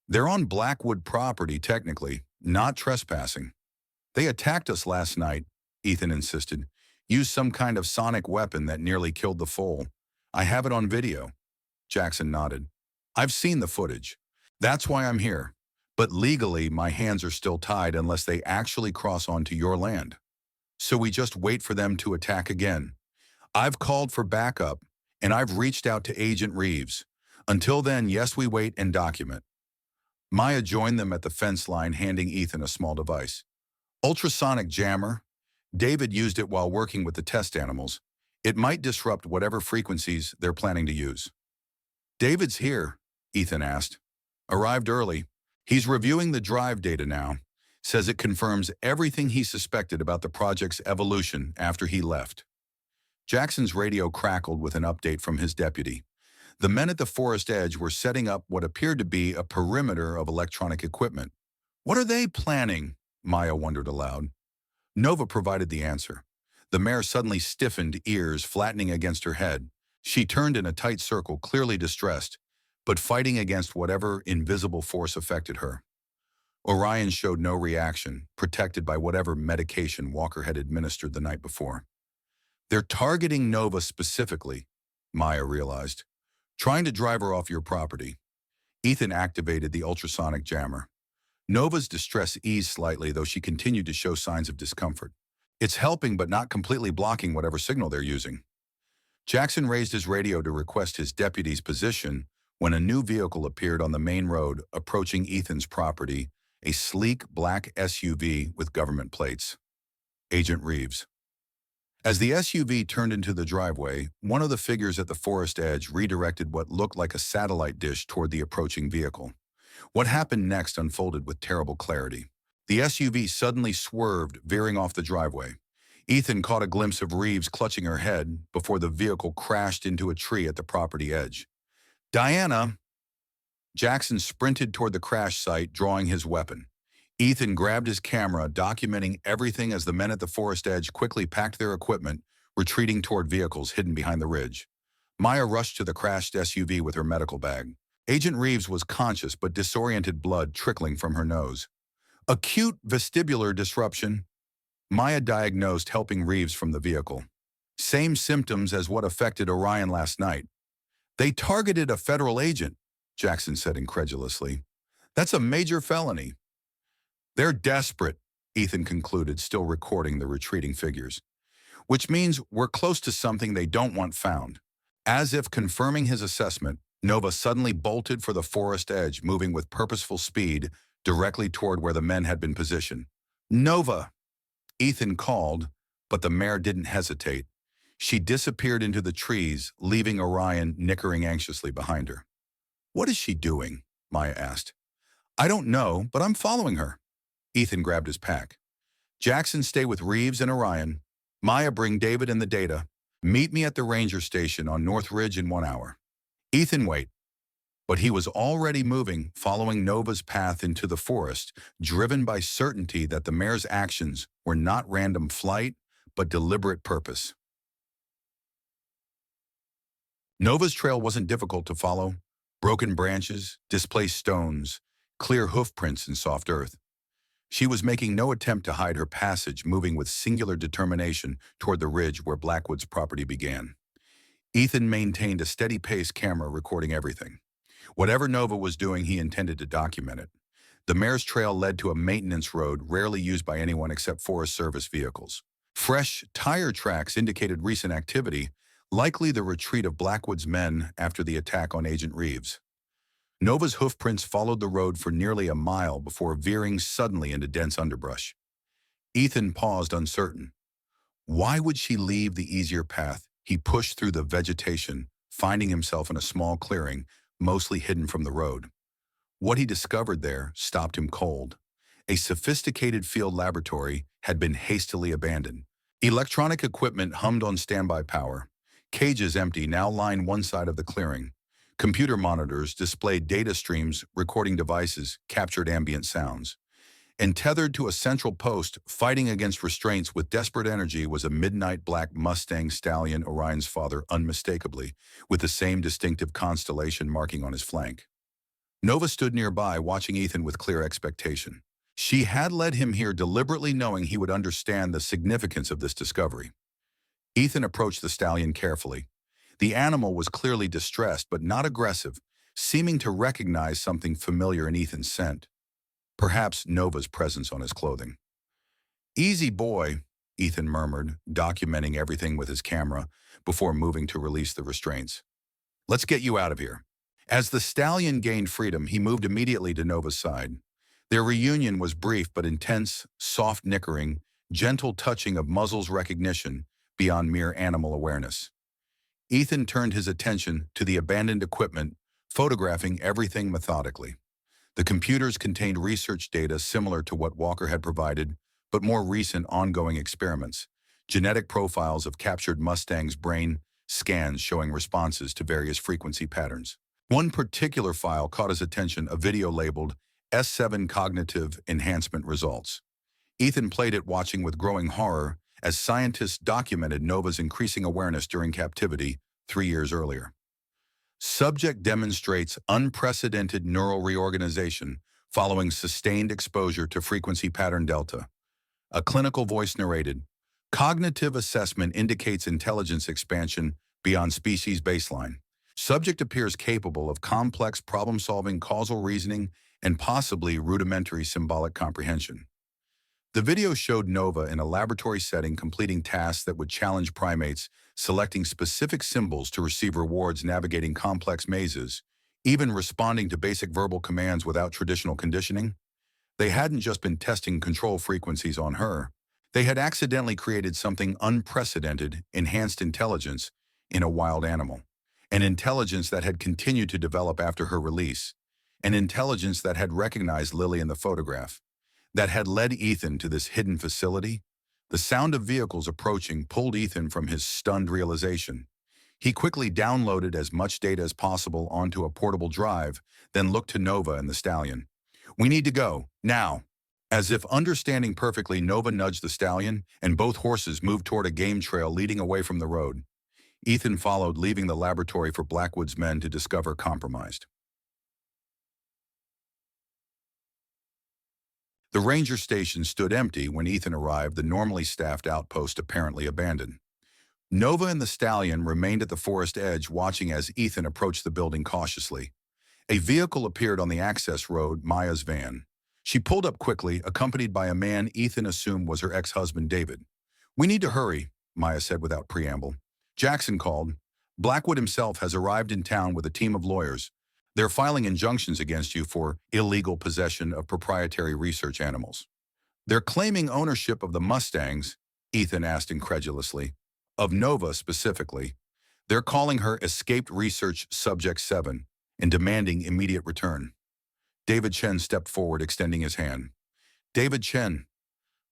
"They're on Blackwood property, technically, not trespassing." "They attacked us last night," Ethan insisted. "Used some kind of sonic weapon that nearly killed the foal. I have it on video." Jackson nodded. "I've seen the footage. That's why I'm here. But legally, my hands are still tied unless they actually cross onto your land. So we just wait for them to attack again. I've called for backup, and I've reached out to Agent Reeves. Until then, yes, we wait and document." Maya joined them at the fence line, handing Ethan a small device. "Ultrasonic jammer. David used it while working with the test animals. It might disrupt whatever frequencies they're planning to use." "David's here?" Ethan asked. "Arrived early. He's reviewing the drive data now. Says it confirms everything he suspected about the project's evolution after he left." Jackson's radio crackled with an update from his deputy. The men at the forest edge were setting up what appeared to be a perimeter of electronic equipment. "What are they planning?" Maya wondered aloud. Nova provided the answer. The mare suddenly stiffened, ears flattening against her head. She turned in a tight circle, clearly distressed, but fighting against whatever invisible force affected her. Orion showed no reaction, protected by whatever medication Walker had administered the night before. "They're targeting Nova specifically," Maya realized. "Trying to drive her off your property." Ethan activated the ultrasonic jammer. Nova's distress eased slightly, though she continued to show signs of discomfort. "It's helping but not completely blocking whatever signal they're using." Jackson raised his radio to request his deputy's position when a new vehicle appeared on the main road approaching Ethan's property, a sleek black SUV with government plates. Agent Reeves. As the SUV turned into the driveway, one of the figures at the forest edge redirected what looked like a satellite dish toward the approaching vehicle. What happened next unfolded with terrible clarity. The SUV suddenly swerved, veering off the driveway. Ethan caught a glimpse of Reeves clutching her head before the vehicle crashed into a tree at the property edge. "Diana!" Jackson sprinted toward the crash site, drawing his weapon. Ethan grabbed his camera, documenting everything as the men at the forest edge quickly packed their equipment, retreating toward vehicles hidden behind the ridge. Maya rushed to the crashed SUV with her medical bag. Agent Reeves was conscious but disoriented, blood trickling from her nose. "Acute vestibular disruption," Maya diagnosed, helping Reeves from the vehicle. "Same symptoms as what affected Orion last night." "They targeted a federal agent," Jackson said incredulously. "That's a major felony." "They're desperate," Ethan concluded, still recording the retreating figures. "Which means we're close to something they don't want found." As if confirming his assessment, Nova suddenly bolted for the forest edge, moving with purposeful speed directly toward where the men had been positioned. "Nova!" Ethan called, but the mare didn't hesitate. She disappeared into the trees, leaving Orion nickering anxiously behind her. "What is she doing?" Maya asked. "I don't know, but I'm following her." Ethan grabbed his pack. "Jackson, stay with Reeves and Orion. Maya, bring David and the data. Meet me at the ranger station on North Ridge in 1 hour." Ethan, wait. But he was already moving, following Nova's path into the forest, driven by certainty that the mare's actions were not random flight, but deliberate purpose. Nova's trail wasn't difficult to follow. Broken branches, displaced stones, clear hoof prints in soft earth. She was making no attempt to hide her passage, moving with singular determination toward the ridge where Blackwood's property began. Ethan maintained a steady pace, camera recording everything. Whatever Nova was doing, he intended to document it. The mare's trail led to a maintenance road rarely used by anyone except Forest Service vehicles. Fresh tire tracks indicated recent activity, likely the retreat of Blackwood's men after the attack on Agent Reeves. Nova's hoofprints followed the road for nearly a mile before veering suddenly into dense underbrush. Ethan paused, uncertain. Why would she leave the easier path? He pushed through the vegetation, finding himself in a small clearing, mostly hidden from the road. What he discovered there stopped him cold. A sophisticated field laboratory had been hastily abandoned. Electronic equipment hummed on standby power. Cages empty now lined one side of the clearing. Computer monitors displayed data streams, recording devices captured ambient sounds. And tethered to a central post, fighting against restraints with desperate energy, was a midnight black Mustang stallion, Orion's father unmistakably, with the same distinctive constellation marking on his flank. Nova stood nearby, watching Ethan with clear expectation. She had led him here deliberately, knowing he would understand the significance of this discovery. Ethan approached the stallion carefully. The animal was clearly distressed but not aggressive, seeming to recognize something familiar in Ethan's scent. Perhaps Nova's presence on his clothing. "Easy boy," Ethan murmured, documenting everything with his camera before moving to release the restraints. "Let's get you out of here." As the stallion gained freedom, he moved immediately to Nova's side. Their reunion was brief but intense, soft nickering, gentle touching of muzzles, recognition beyond mere animal awareness. Ethan turned his attention to the abandoned equipment, photographing everything methodically. The computers contained research data similar to what Walker had provided, but more recent ongoing experiments, genetic profiles of captured Mustangs' brain, scans showing responses to various frequency patterns. One particular file caught his attention, a video labeled S7 Cognitive Enhancement Results. Ethan played it, watching with growing horror as scientists documented Nova's increasing awareness during captivity 3 years earlier. Subject demonstrates unprecedented neural reorganization following sustained exposure to frequency pattern delta. A clinical voice narrated, "Cognitive assessment indicates intelligence expansion beyond species baseline. Subject appears capable of complex problem-solving, causal reasoning, and possibly rudimentary symbolic comprehension." The video showed Nova in a laboratory setting completing tasks that would challenge primates, selecting specific symbols to receive rewards, navigating complex mazes, even responding to basic verbal commands without traditional conditioning. They hadn't just been testing control frequencies on her. They had accidentally created something unprecedented, enhanced intelligence in a wild animal. An intelligence that had continued to develop after her release. An intelligence that had recognized Lily in the photograph. That had led Ethan to this hidden facility. The sound of vehicles approaching pulled Ethan from his stunned realization. He quickly downloaded as much data as possible onto a portable drive, then looked to Nova and the stallion. "We need to go, now." As if understanding perfectly, Nova nudged the stallion, and both horses moved toward a game trail leading away from the road. Ethan followed, leaving the laboratory for Blackwood's men to discover compromised. The ranger station stood empty when Ethan arrived, the normally staffed outpost apparently abandoned. Nova and the stallion remained at the forest edge, watching as Ethan approached the building cautiously. A vehicle appeared on the access road, Maya's van. She pulled up quickly, accompanied by a man Ethan assumed was her ex-husband, David. "We need to hurry," Maya said without preamble. "Jackson called. Blackwood himself has arrived in town with a team of lawyers. They're filing injunctions against you for illegal possession of proprietary research animals." "They're claiming ownership of the Mustangs?" Ethan asked incredulously. "Of Nova specifically. They're calling her Escaped Research Subject 7 and demanding immediate return." David Chen stepped forward, extending his hand. "David Chen,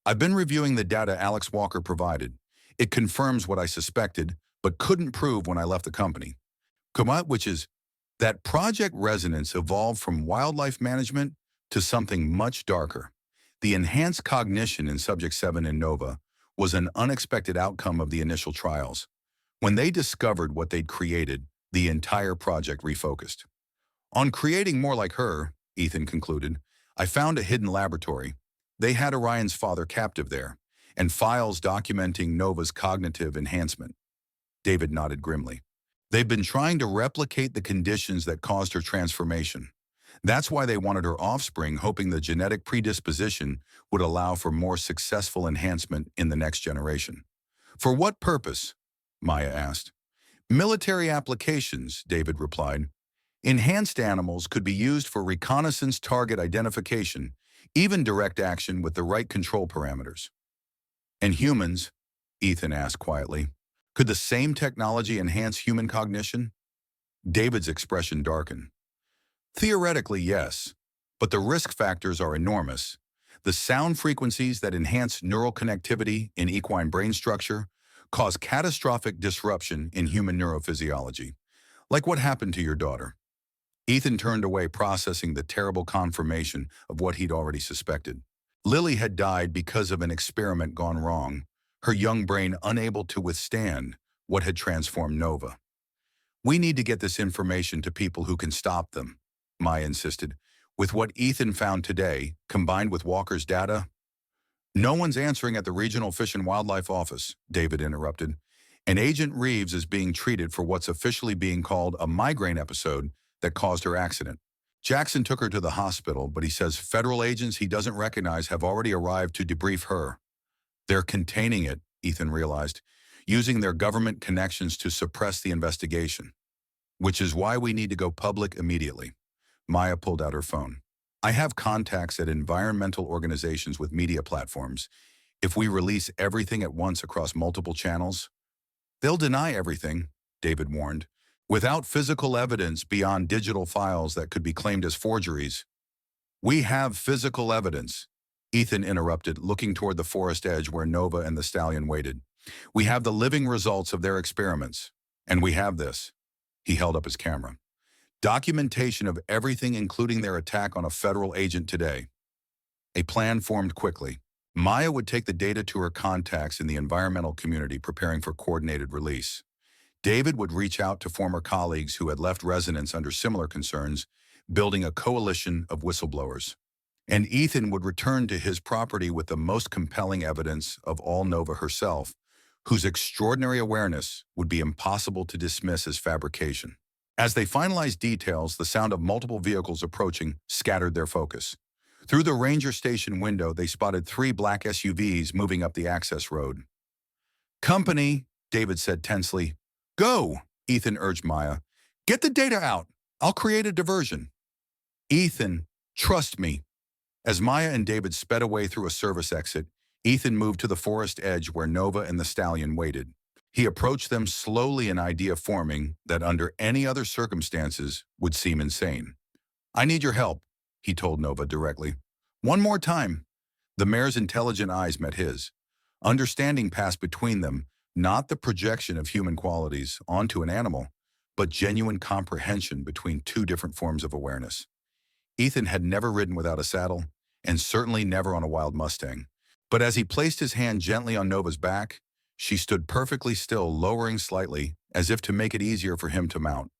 I've been reviewing the data Alex Walker provided. It confirms what I suspected, but couldn't prove when I left the company. Which is that Project Resonance evolved from wildlife management to something much darker. The enhanced cognition in Subject 7 and Nova was an unexpected outcome of the initial trials. When they discovered what they'd created, the entire project refocused. On creating more like her," Ethan concluded, "I found a hidden laboratory. They had Orion's father captive there, and files documenting Nova's cognitive enhancement." David nodded grimly. "They've been trying to replicate the conditions that caused her transformation. That's why they wanted her offspring, hoping the genetic predisposition would allow for more successful enhancement in the next generation." "For what purpose?" Maya asked. "Military applications," David replied. "Enhanced animals could be used for reconnaissance, target identification, even direct action with the right control parameters." "And humans?" Ethan asked quietly. "Could the same technology enhance human cognition?" David's expression darkened. Theoretically, yes, but the risk factors are enormous. The sound frequencies that enhance neural connectivity in equine brain structure cause catastrophic disruption in human neurophysiology, like what happened to your daughter. Ethan turned away, processing the terrible confirmation of what he'd already suspected. Lily had died because of an experiment gone wrong, her young brain unable to withstand what had transformed Nova. We need to get this information to people who can stop them, Maya insisted. With what Ethan found today, combined with Walker's data, no one's answering at the Regional Fish and Wildlife Office, David interrupted. And Agent Reeves is being treated for what's officially being called a migraine episode that caused her accident. Jackson took her to the hospital, but he says federal agents he doesn't recognize have already arrived to debrief her. They're containing it, Ethan realized, using their government connections to suppress the investigation. Which is why we need to go public immediately. Maya pulled out her phone. I have contacts at environmental organizations with media platforms. If we release everything at once across multiple channels, they'll deny everything, David warned. Without physical evidence beyond digital files that could be claimed as forgeries. We have physical evidence, Ethan interrupted, looking toward the forest edge where Nova and the stallion waited. We have the living results of their experiments. And we have this. He held up his camera. Documentation of everything, including their attack on a federal agent today. A plan formed quickly. Maya would take the data to her contacts in the environmental community, preparing for coordinated release. David would reach out to former colleagues who had left residents under similar concerns, building a coalition of whistleblowers. And Ethan would return to his property with the most compelling evidence of all, Nova herself, whose extraordinary awareness would be impossible to dismiss as fabrication. As they finalized details, the sound of multiple vehicles approaching scattered their focus. Through the ranger station window, they spotted 3 black SUVs moving up the access road. Company, David said tensely. Go, Ethan urged Maya. Get the data out. I'll create a diversion. Ethan, trust me. As Maya and David sped away through a service exit, Ethan moved to the forest edge where Nova and the stallion waited. He approached them slowly, an idea forming that under any other circumstances would seem insane. I need your help, he told Nova directly. One more time. The mare's intelligent eyes met his. Understanding passed between them, not the projection of human qualities onto an animal, but genuine comprehension between 2 different forms of awareness. Ethan had never ridden without a saddle, and certainly never on a wild Mustang. But as he placed his hand gently on Nova's back, she stood perfectly still, lowering slightly, as if to make it easier for him to mount.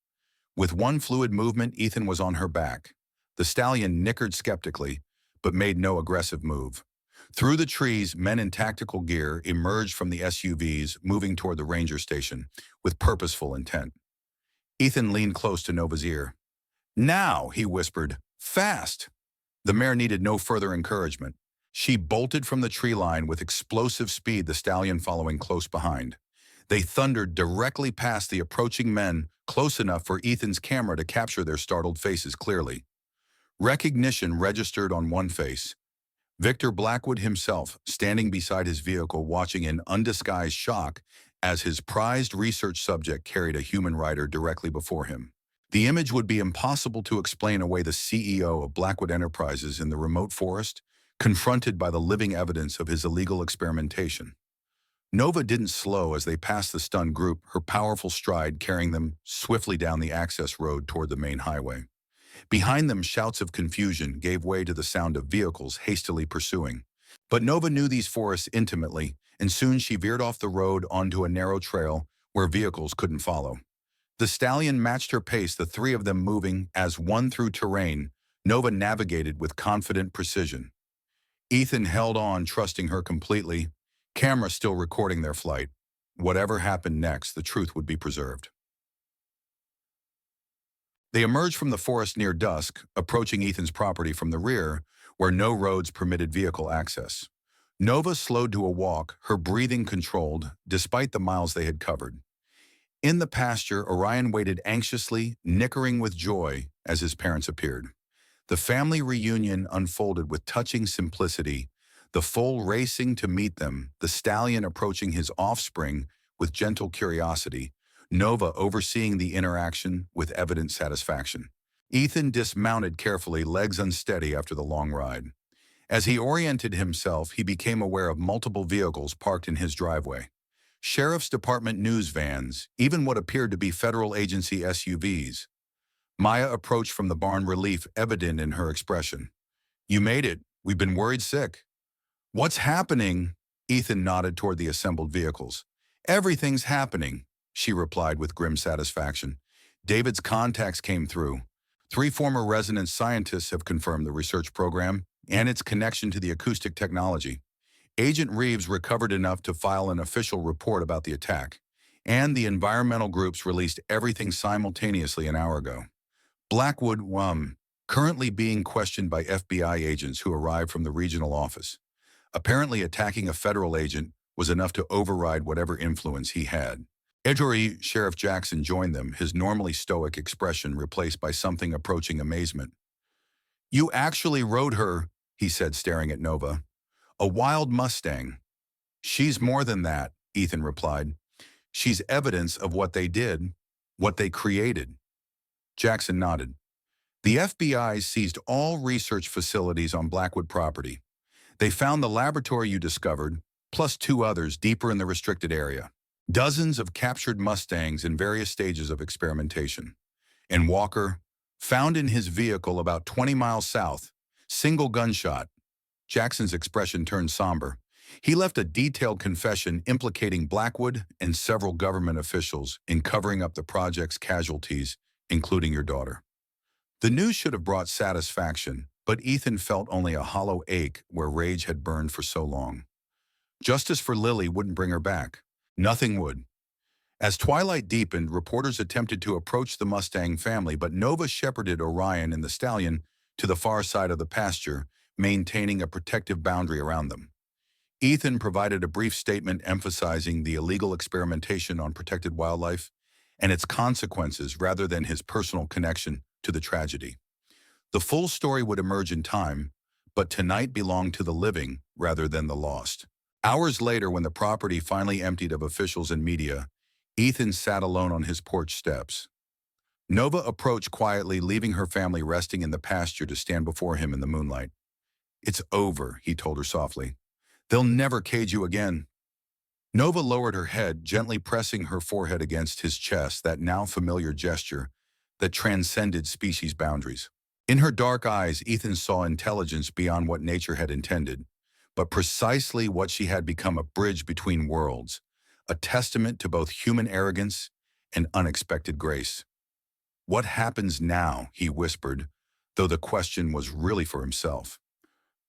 With one fluid movement, Ethan was on her back. The stallion nickered skeptically, but made no aggressive move. Through the trees, men in tactical gear emerged from the SUVs, moving toward the ranger station with purposeful intent. Ethan leaned close to Nova's ear. Now, he whispered, fast. The mare needed no further encouragement. She bolted from the tree line with explosive speed, the stallion following close behind. They thundered directly past the approaching men, close enough for Ethan's camera to capture their startled faces clearly. Recognition registered on one face. Victor Blackwood himself, standing beside his vehicle, watching in undisguised shock as his prized research subject carried a human rider directly before him. The image would be impossible to explain away the CEO of Blackwood Enterprises in the remote forest, confronted by the living evidence of his illegal experimentation. Nova didn't slow as they passed the stunned group, her powerful stride carrying them swiftly down the access road toward the main highway. Behind them, shouts of confusion gave way to the sound of vehicles hastily pursuing. But Nova knew these forests intimately, and soon she veered off the road onto a narrow trail where vehicles couldn't follow. The stallion matched her pace, the 3 of them moving as one through terrain. Nova navigated with confident precision. Ethan held on, trusting her completely, camera still recording their flight. Whatever happened next, the truth would be preserved. They emerged from the forest near dusk, approaching Ethan's property from the rear, where no roads permitted vehicle access. Nova slowed to a walk, her breathing controlled, despite the miles they had covered. In the pasture, Orion waited anxiously, nickering with joy as his parents appeared. The family reunion unfolded with touching simplicity, the foal racing to meet them, the stallion approaching his offspring with gentle curiosity, Nova overseeing the interaction with evident satisfaction. Ethan dismounted carefully, legs unsteady after the long ride. As he oriented himself, he became aware of multiple vehicles parked in his driveway. Sheriff's Department news vans, even what appeared to be federal agency SUVs. Maya approached from the barn, relief evident in her expression. "You made it. We've been worried sick." "What's happening?" Ethan nodded toward the assembled vehicles. "Everything's happening," she replied with grim satisfaction. David's contacts came through. 3 former resident scientists have confirmed the research program and its connection to the acoustic technology. Agent Reeves recovered enough to file an official report about the attack, and the environmental groups released everything simultaneously an hour ago. Blackwood, currently being questioned by FBI agents who arrived from the regional office. Apparently attacking a federal agent was enough to override whatever influence he had. Edgery Sheriff Jackson joined them, his normally stoic expression replaced by something approaching amazement. "You actually rode her," he said, staring at Nova. "A wild Mustang." "She's more than that," Ethan replied. "She's evidence of what they did, what they created." Jackson nodded. "The FBI seized all research facilities on Blackwood property. They found the laboratory you discovered, plus 2 others deeper in the restricted area. Dozens of captured Mustangs in various stages of experimentation. And Walker, found in his vehicle about 20 miles south, single gunshot." Jackson's expression turned somber. He left a detailed confession implicating Blackwood and several government officials in covering up the project's casualties, including your daughter. The news should have brought satisfaction, but Ethan felt only a hollow ache where rage had burned for so long. Justice for Lily wouldn't bring her back. Nothing would. As twilight deepened, reporters attempted to approach the Mustang family, but Nova shepherded Orion and the stallion to the far side of the pasture, maintaining a protective boundary around them. Ethan provided a brief statement emphasizing the illegal experimentation on protected wildlife and its consequences rather than his personal connection to the tragedy. The full story would emerge in time, but tonight belonged to the living rather than the lost. Hours later, when the property finally emptied of officials and media, Ethan sat alone on his porch steps. Nova approached quietly, leaving her family resting in the pasture to stand before him in the moonlight. "It's over," he told her softly. "They'll never cage you again." Nova lowered her head, gently pressing her forehead against his chest, that now familiar gesture that transcended species boundaries. In her dark eyes, Ethan saw intelligence beyond what nature had intended, but precisely what she had become: a bridge between worlds, a testament to both human arrogance and unexpected grace. "What happens now?" he whispered, though the question was really for himself.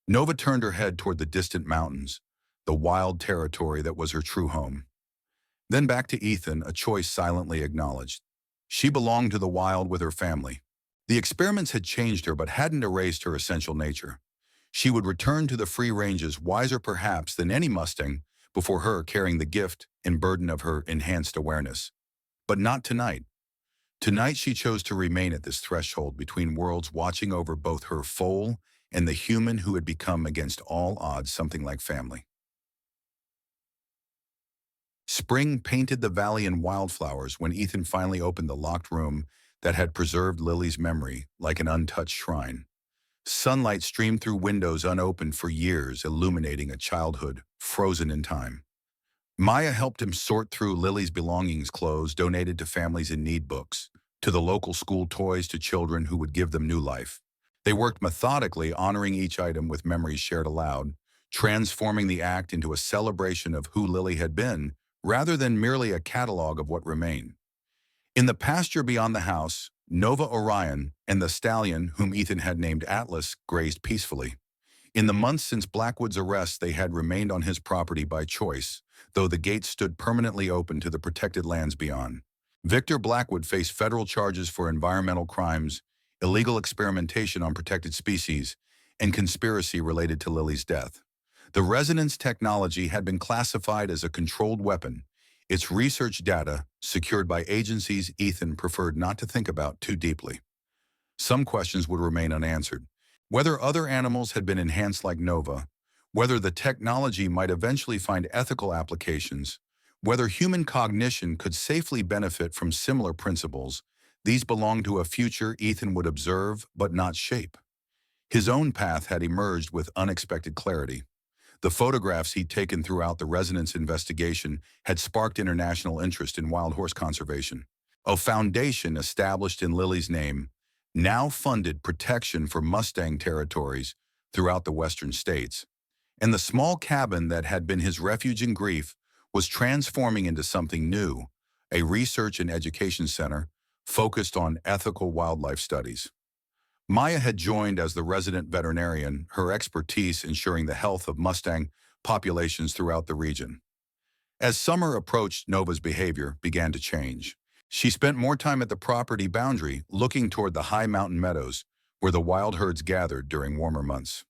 Nova turned her head toward the distant mountains, the wild territory that was her true home. Then back to Ethan, a choice silently acknowledged. She belonged to the wild with her family. The experiments had changed her but hadn't erased her essential nature. She would return to the free ranges, wiser perhaps than any Mustang before her, carrying the gift and burden of her enhanced awareness. But not tonight. Tonight she chose to remain at this threshold between worlds, watching over both her foal and the human who had become, against all odds, something like family. Spring painted the valley in wildflowers when Ethan finally opened the locked room that had preserved Lily's memory like an untouched shrine. Sunlight streamed through windows unopened for years, illuminating a childhood frozen in time. Maya helped him sort through Lily's belongings: clothes donated to families in need, books, to the local school, toys to children who would give them new life. They worked methodically, honoring each item with memories shared aloud, transforming the act into a celebration of who Lily had been, rather than merely a catalog of what remained. In the pasture beyond the house, Nova, Orion, and the stallion, whom Ethan had named Atlas, grazed peacefully. In the months since Blackwood's arrest, they had remained on his property by choice, though the gates stood permanently open to the protected lands beyond. Victor Blackwood faced federal charges for environmental crimes, illegal experimentation on protected species, and conspiracy related to Lily's death. The resonance technology had been classified as a controlled weapon, its research data secured by agencies Ethan preferred not to think about too deeply. Some questions would remain unanswered. Whether other animals had been enhanced like Nova, whether the technology might eventually find ethical applications, Whether human cognition could safely benefit from similar principles, these belonged to a future Ethan would observe but not shape. His own path had emerged with unexpected clarity. The photographs he'd taken throughout the residence investigation had sparked international interest in wild horse conservation. A foundation established in Lily's name now funded protection for Mustang territories throughout the western states, and the small cabin that had been his refuge in grief was transforming into something new, a research and education center focused on ethical wildlife studies. Maya had joined as the resident veterinarian, her expertise ensuring the health of Mustang populations throughout the region. As summer approached, Nova's behavior began to change. She spent more time at the property boundary, looking toward the high mountain meadows where the wild herds gathered during warmer months.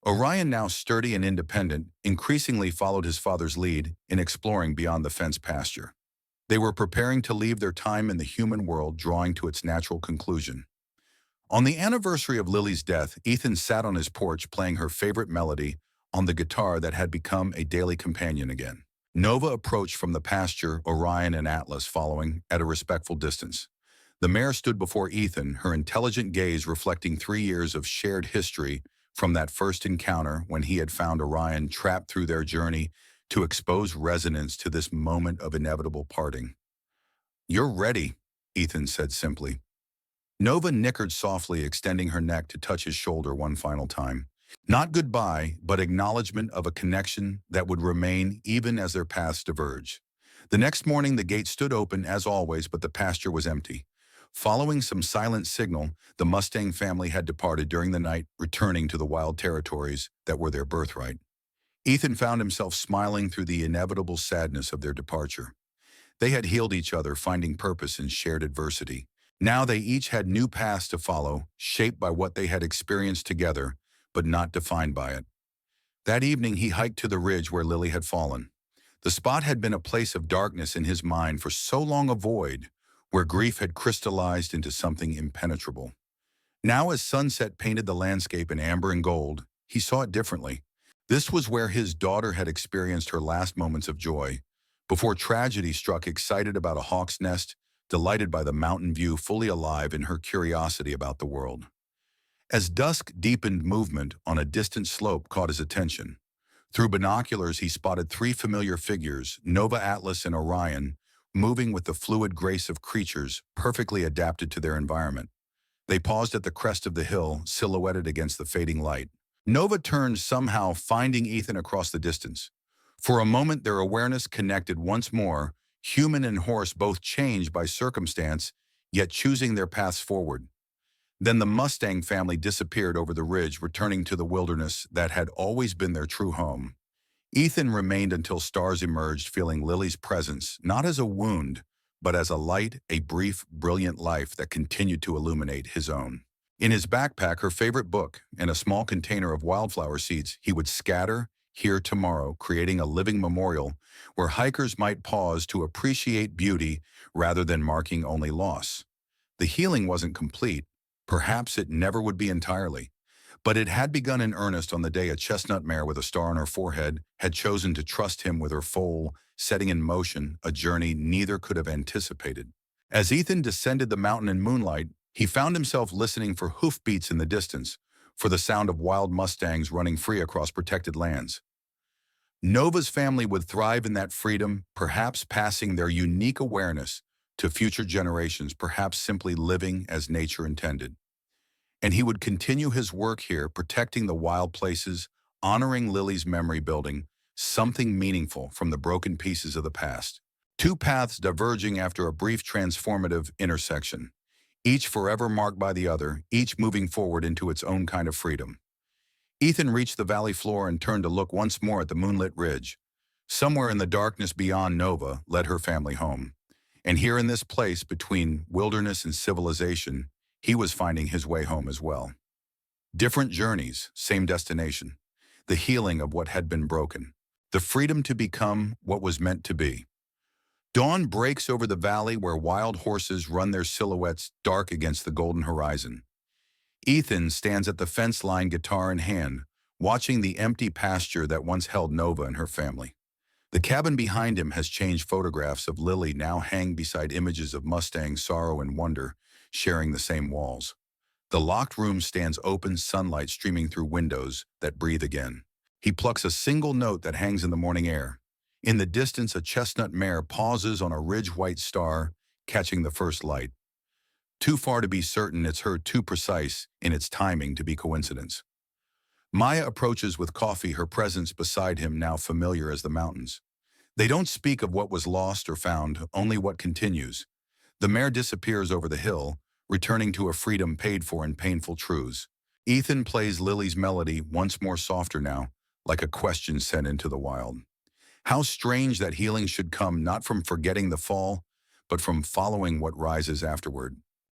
Orion, now sturdy and independent, increasingly followed his father's lead in exploring beyond the fenced pasture. They were preparing to leave their time in the human world drawing to its natural conclusion. On the anniversary of Lily's death, Ethan sat on his porch playing her favorite melody on the guitar that had become a daily companion again. Nova approached from the pasture, Orion and Atlas following at a respectful distance. The mare stood before Ethan, her intelligent gaze reflecting 3 years of shared history from that first encounter when he had found Orion trapped through their journey to expose resonance to this moment of inevitable parting. "You're ready," Ethan said simply. Nova nickered softly, extending her neck to touch his shoulder one final time. Not goodbye, but acknowledgement of a connection that would remain even as their paths diverged. The next morning, the gate stood open as always, but the pasture was empty. Following some silent signal, the Mustang family had departed during the night, returning to the wild territories that were their birthright. Ethan found himself smiling through the inevitable sadness of their departure. They had healed each other, finding purpose in shared adversity. Now they each had new paths to follow, shaped by what they had experienced together, but not defined by it. That evening he hiked to the ridge where Lily had fallen. The spot had been a place of darkness in his mind, for so long a void, where grief had crystallized into something impenetrable. Now as sunset painted the landscape in amber and gold, he saw it differently. This was where his daughter had experienced her last moments of joy, before tragedy struck, excited about a hawk's nest, delighted by the mountain view, fully alive in her curiosity about the world. As dusk deepened, movement on a distant slope caught his attention. Through binoculars he spotted 3 familiar figures, Nova, Atlas, and Orion, moving with the fluid grace of creatures perfectly adapted to their environment. They paused at the crest of the hill, silhouetted against the fading light. Nova turned, somehow finding Ethan across the distance. For a moment their awareness connected once more, human and horse both changed by circumstance, yet choosing their paths forward. Then the Mustang family disappeared over the ridge, returning to the wilderness that had always been their true home. Ethan remained until stars emerged, feeling Lily's presence not as a wound, but as a light, a brief, brilliant life that continued to illuminate his own. In his backpack, her favorite book, and a small container of wildflower seeds he would scatter here tomorrow, creating a living memorial where hikers might pause to appreciate beauty rather than marking only loss. The healing wasn't complete. Perhaps it never would be entirely. But it had begun in earnest on the day a chestnut mare with a star on her forehead had chosen to trust him with her foal, setting in motion a journey neither could have anticipated. As Ethan descended the mountain in moonlight, he found himself listening for hoofbeats in the distance, for the sound of wild Mustangs running free across protected lands. Nova's family would thrive in that freedom, perhaps passing their unique awareness to future generations, perhaps simply living as nature intended. And he would continue his work here, protecting the wild places, honoring Lily's memory, building something meaningful from the broken pieces of the past. Two paths diverging after a brief transformative intersection, each forever marked by the other, each moving forward into its own kind of freedom. Ethan reached the valley floor and turned to look once more at the moonlit ridge. Somewhere in the darkness beyond, Nova led her family home. And here in this place between wilderness and civilization, he was finding his way home as well. Different journeys, same destination. The healing of what had been broken. The freedom to become what was meant to be. Dawn breaks over the valley where wild horses run their silhouettes dark against the golden horizon. Ethan stands at the fence line, guitar in hand, watching the empty pasture that once held Nova and her family. The cabin behind him has changed. Photographs of Lily now hang beside images of Mustangs, sorrow and wonder, sharing the same walls. The locked room stands open, sunlight streaming through windows that breathe again. He plucks a single note that hangs in the morning air. In the distance, a chestnut mare pauses on a ridge-white star, catching the first light. Too far to be certain, it's her; too precise in its timing to be coincidence. Maya approaches with coffee, her presence beside him now familiar as the mountains. They don't speak of what was lost or found, only what continues. The mare disappears over the hill, returning to a freedom paid for in painful truths. Ethan plays Lily's melody, once more softer now, like a question sent into the wild. How strange that healing should come not from forgetting the fall, but from following what rises afterward.